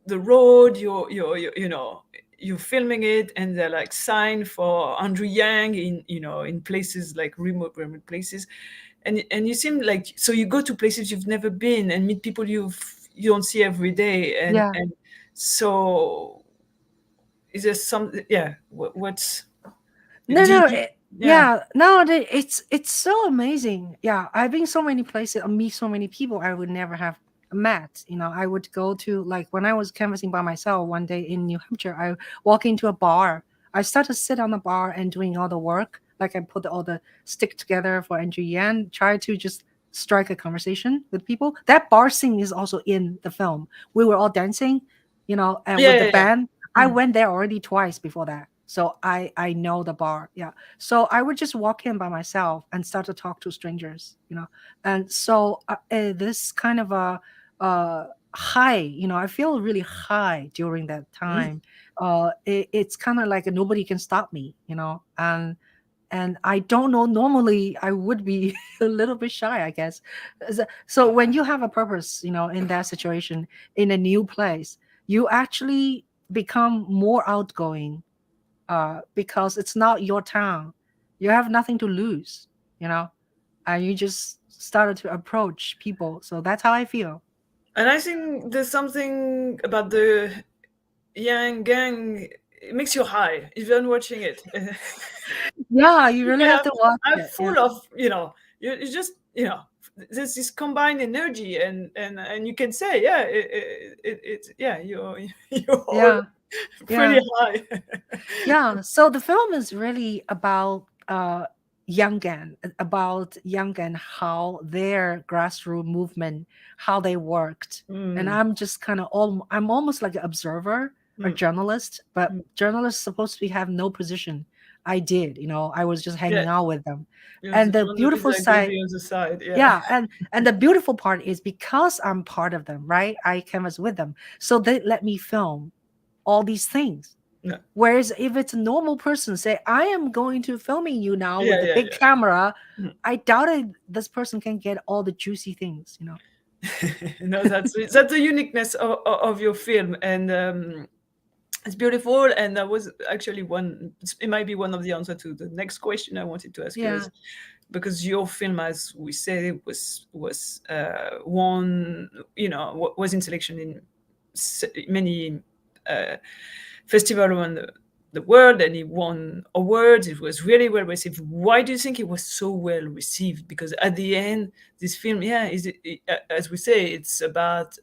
Speaker 2: the road, you're filming it, and they're like sign for Andrew Yang in in places like remote places, and you seem like, so you go to places you've never been and meet people you don't see every day,
Speaker 1: Yeah.
Speaker 2: and so is there some, yeah, what's
Speaker 1: No,
Speaker 2: do
Speaker 1: no.
Speaker 2: you, Yeah.
Speaker 1: Yeah, no, it's so amazing. Yeah, I've been so many places, meet so many people I would never have met. I would go to, like, when I was canvassing by myself one day in New Hampshire, I walk into a bar. I start to sit on the bar and doing all the work. Like, I put all the stick together for Andrew Yan, try to just strike a conversation with people. That bar scene is also in the film. We were all dancing, and
Speaker 2: Yeah,
Speaker 1: with the
Speaker 2: yeah, yeah.
Speaker 1: band. I
Speaker 2: Mm.
Speaker 1: went there already twice before that. So I know the bar. Yeah. So I would just walk in by myself and start to talk to strangers. And so this kind of a high, I feel really high during that
Speaker 2: Mm.
Speaker 1: time. It's kind of like nobody can stop me. And I don't know. Normally, I would be a little bit shy, I guess. So when you have a purpose, in that situation, in a new place, you actually become more outgoing, because it's not your town. You have nothing to lose, you know, and you just started to approach people. So that's how I feel.
Speaker 2: And I think there's something about the Yang Gang. It makes you high even watching it.
Speaker 1: Yeah, you really have
Speaker 2: Yeah,
Speaker 1: to watch
Speaker 2: I'm
Speaker 1: it. Yeah,
Speaker 2: full of, you just, there's this combined energy, and you can say, yeah, yeah, you're all
Speaker 1: yeah,
Speaker 2: pretty
Speaker 1: yeah.
Speaker 2: high.
Speaker 1: Yeah, so the film is really about Young and how their grassroots movement, how they worked. And
Speaker 2: Mm,
Speaker 1: I'm just kind of I'm almost like an observer, a
Speaker 2: mm,
Speaker 1: journalist, but
Speaker 2: mm.
Speaker 1: journalists supposed to have no position. I did, I was just
Speaker 2: Yeah,
Speaker 1: hanging out with them.
Speaker 2: you're
Speaker 1: And
Speaker 2: the
Speaker 1: the
Speaker 2: journalist
Speaker 1: beautiful
Speaker 2: that goes
Speaker 1: side,
Speaker 2: the other side. Yeah.
Speaker 1: yeah, and the beautiful part is because I'm part of them, right? I canvas with them. So they let me film all these things.
Speaker 2: Yeah,
Speaker 1: Whereas if it's a normal person, say, I am going to filming you now
Speaker 2: yeah,
Speaker 1: with the
Speaker 2: yeah,
Speaker 1: big camera,
Speaker 2: yeah.
Speaker 1: I doubted this person can get all the juicy things.
Speaker 2: No, that's the uniqueness of your film, and it's beautiful. And that was actually it might be one of the answer to the next question I wanted to ask you,
Speaker 1: Yeah,
Speaker 2: is because your film, as we say, was won, was in selection in many uh, festival around the world, and it won awards. It was really well received. Why do you think it was so well received? Because at the end, this film, yeah, as we say, it's about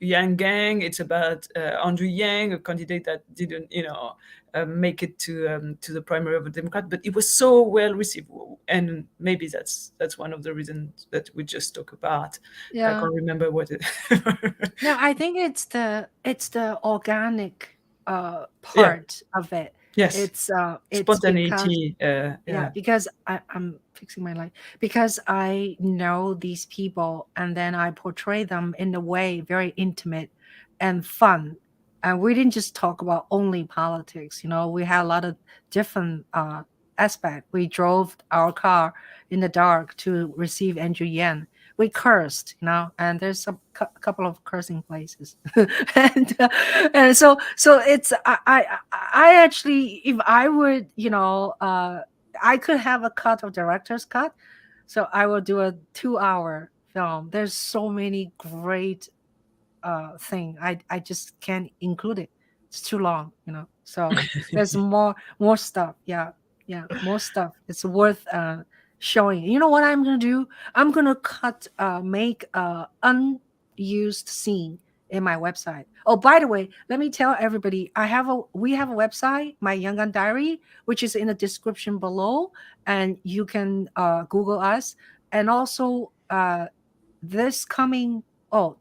Speaker 2: Yang Gang. It's about Andrew Yang, a candidate that didn't, make it to the primary of a Democrat, but it was so well received, and maybe that's one of the reasons that we just talk about. I
Speaker 1: yeah.
Speaker 2: can't remember what it.
Speaker 1: No, I think it's the organic
Speaker 2: Yeah.
Speaker 1: part of it.
Speaker 2: Yes.
Speaker 1: It's because,
Speaker 2: Spontaneity.
Speaker 1: yeah,
Speaker 2: Yeah.
Speaker 1: because I'm fixing my light, because I know these people and then I portray them in a way very intimate and fun. And we didn't just talk about only politics. We had a lot of different aspect. We drove our car in the dark to receive Andrew Yan. We cursed, and there's a couple of cursing places. and and so it's I actually, if I would, I could have a cut of director's cut, so I will do a 2-hour film. There's so many great thing. I just can't include it. It's too long. So there's more stuff. Yeah, yeah, more stuff. It's worth showing. You know what I'm gonna do? I'm gonna make a unused scene in my website. Oh, by the way, let me tell everybody, we have a website, my Young Gun Diary, which is in the description below, and you can Google us. And also this coming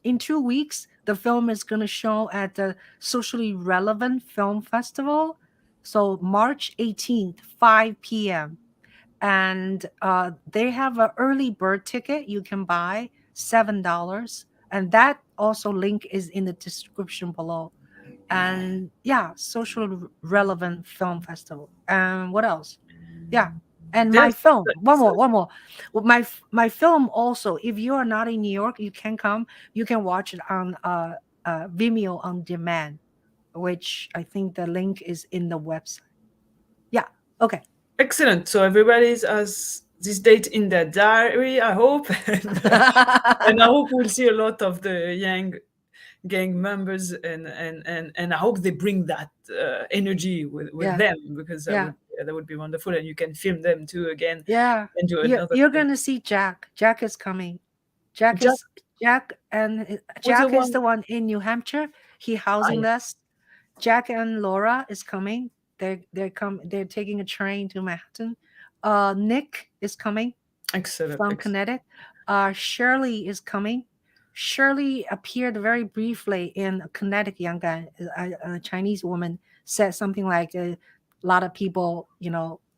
Speaker 1: in 2 weeks, the film is going to show at the Socially Relevant Film Festival. So March 18th, 5 p.m. And they have an early bird ticket you can buy, $7. And that also link is in the description below. And yeah, Social Relevant Film Festival. And what else? Yeah. And my
Speaker 2: Yes.
Speaker 1: film, one more. Well, my film also, if you are not in New York, you can come. You can watch it on Vimeo on demand, which I think the link is in the website. Yeah. Okay.
Speaker 2: Excellent. So everybody's has this date in their diary, I hope, and I hope we'll see a lot of the young gang members, and I hope they bring that energy with
Speaker 1: Yeah.
Speaker 2: them, because that
Speaker 1: Yeah.
Speaker 2: would Yeah, that would be wonderful, and you can film them too again
Speaker 1: Yeah,
Speaker 2: and do
Speaker 1: you're
Speaker 2: another
Speaker 1: you're
Speaker 2: thing.
Speaker 1: gonna see Jack. Jack is coming. Jack
Speaker 2: Jack
Speaker 1: is Jack and
Speaker 2: was the
Speaker 1: Jack is
Speaker 2: one.
Speaker 1: the one in New Hampshire. He housing
Speaker 2: I
Speaker 1: us. Jack and Laura is coming. They're taking a train to Manhattan. Nick is coming
Speaker 2: excellent,
Speaker 1: from
Speaker 2: excellent.
Speaker 1: Connecticut. Shirley is coming. Shirley appeared very briefly in a Connecticut young guy. A Chinese woman said something like a lot of people,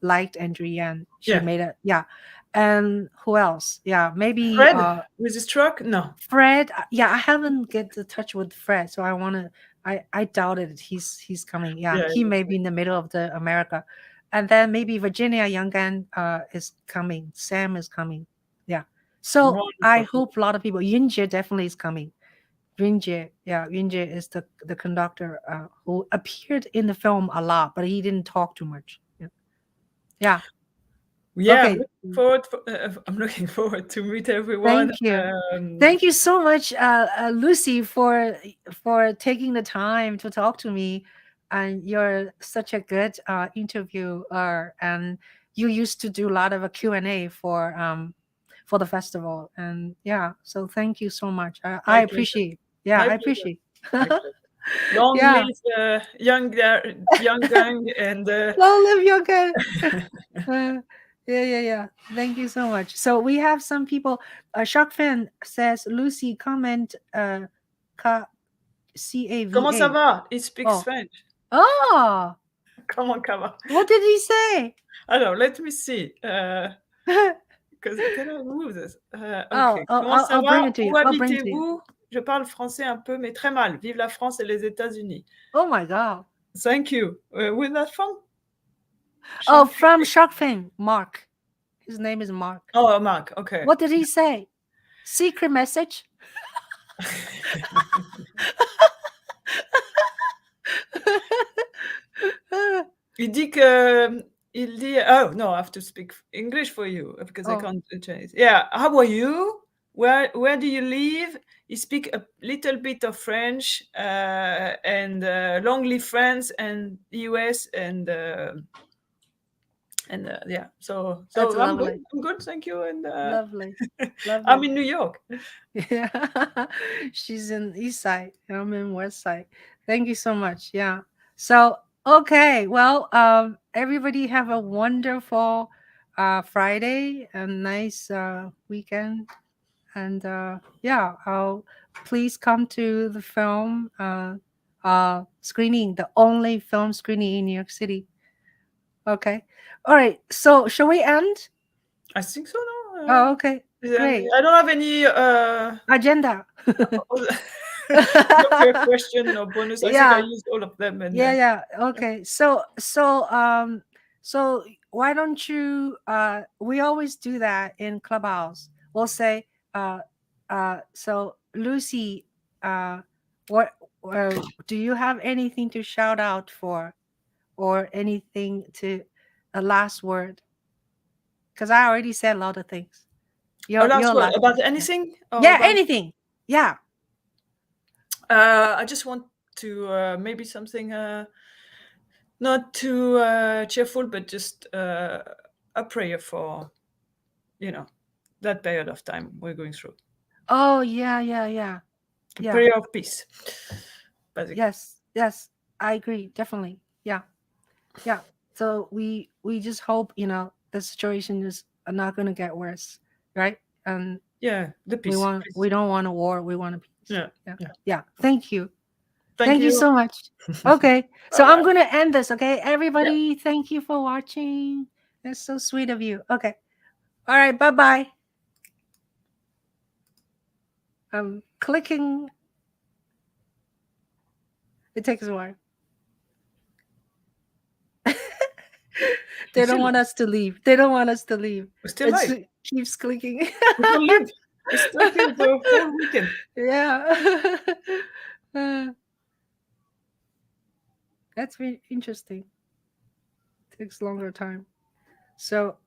Speaker 1: liked Andrew Yan. She
Speaker 2: Yeah,
Speaker 1: made it, yeah. And who else? Yeah, maybe
Speaker 2: Fred with his truck. No,
Speaker 1: Fred. Yeah, I haven't get to touch with Fred, so I want to. I doubted he's coming. Yeah,
Speaker 2: yeah,
Speaker 1: he may be in the middle of the America, and then maybe Virginia Youngan is coming. Sam is coming. Yeah, so I
Speaker 2: wonderful.
Speaker 1: hope a lot of people. Yunjie definitely is coming. Yunjie, yeah, Yunjie is the conductor who appeared in the film a lot, but he didn't talk too much. Yeah, yeah.
Speaker 2: Yeah,
Speaker 1: Okay.
Speaker 2: I'm looking forward to meet everyone.
Speaker 1: Thank you. Thank you so much, Lucy, for taking the time to talk to me. And you're such a good interviewer, and you used to do a lot of a Q&A for the festival. And yeah, so thank you so much. I
Speaker 2: My pleasure.
Speaker 1: appreciate. Yeah,
Speaker 2: My
Speaker 1: I
Speaker 2: pleasure.
Speaker 1: appreciate.
Speaker 2: My pleasure. Long
Speaker 1: Yeah,
Speaker 2: live young gang and
Speaker 1: long live your good. Yeah. Thank you so much. So we have some people. Shark fan says Lucy comment
Speaker 2: comment ça
Speaker 1: CAVA.
Speaker 2: va? He speaks
Speaker 1: Oh,
Speaker 2: French.
Speaker 1: oh,
Speaker 2: Comment ça va?
Speaker 1: what did he say?
Speaker 2: Alors, let me see. Can I move this?
Speaker 1: Oh,
Speaker 2: Ok. Comment ça
Speaker 1: I'll bring
Speaker 2: va?
Speaker 1: it to you.
Speaker 2: Où
Speaker 1: I'll bring it to you.
Speaker 2: habitez-vous? Je parle français un peu, mais très mal. Vive la France et les États-Unis.
Speaker 1: Oh my God.
Speaker 2: Thank you. Where's that from?
Speaker 1: Oh,
Speaker 2: Shark.
Speaker 1: from Shark fan, Mark. His name is Mark.
Speaker 2: Oh, Mark. Okay.
Speaker 1: What did he say? Secret message?
Speaker 2: Il dit que il dit oh no, I have to speak English for you because I
Speaker 1: Oh,
Speaker 2: can't do Chinese. Yeah, how are you? Where do you live? You speak a little bit of French and long live France and the US and yeah. So
Speaker 1: that's
Speaker 2: I'm good.
Speaker 1: lovely.
Speaker 2: I'm good, thank you. And
Speaker 1: Lovely.
Speaker 2: I'm
Speaker 1: Lovely.
Speaker 2: in New York.
Speaker 1: Yeah. She's in East Side. I'm in West Side. Thank you so much. Yeah. So okay. Well, everybody have a wonderful Friday, a nice weekend. And yeah, I'll please come to the film screening, the only film screening in New York City. Okay. All right. So shall we end?
Speaker 2: I think so, no?
Speaker 1: Oh, okay.
Speaker 2: Then
Speaker 1: Great.
Speaker 2: I don't have any
Speaker 1: Agenda.
Speaker 2: no question, no bonus. I think I
Speaker 1: Yeah.
Speaker 2: used all of them and
Speaker 1: Yeah. Okay. So why don't you we always do that in Clubhouse. We'll say so Lucy, what do you have anything to shout out for, or anything to a last word? Because I already said a lot of things. Your
Speaker 2: last word
Speaker 1: last
Speaker 2: about
Speaker 1: word.
Speaker 2: anything? Or
Speaker 1: Yeah,
Speaker 2: about
Speaker 1: anything. Yeah.
Speaker 2: I just want to maybe something not too cheerful, but just a prayer for that period of time we're going through.
Speaker 1: Oh, yeah.
Speaker 2: A prayer of peace, basically.
Speaker 1: Yes, I agree, definitely. Yeah. So we just hope the situation is not going to get worse, right? And
Speaker 2: Yeah, the peace.
Speaker 1: we don't want a war, we want a peace.
Speaker 2: Yeah.
Speaker 1: Thank you.
Speaker 2: Thank
Speaker 1: You
Speaker 2: you.
Speaker 1: so much. Okay, so I'm
Speaker 2: Bye-bye.
Speaker 1: going to end this. Okay,
Speaker 2: Yeah.
Speaker 1: everybody, thank you for watching. That's so sweet of you. Okay, all right, bye. I'm clicking. It takes a while. They don't want us to leave.
Speaker 2: We're still live.
Speaker 1: It keeps clicking.
Speaker 2: We don't leave. We're still here the whole weekend.
Speaker 1: Yeah. That's very interesting. Takes longer time. So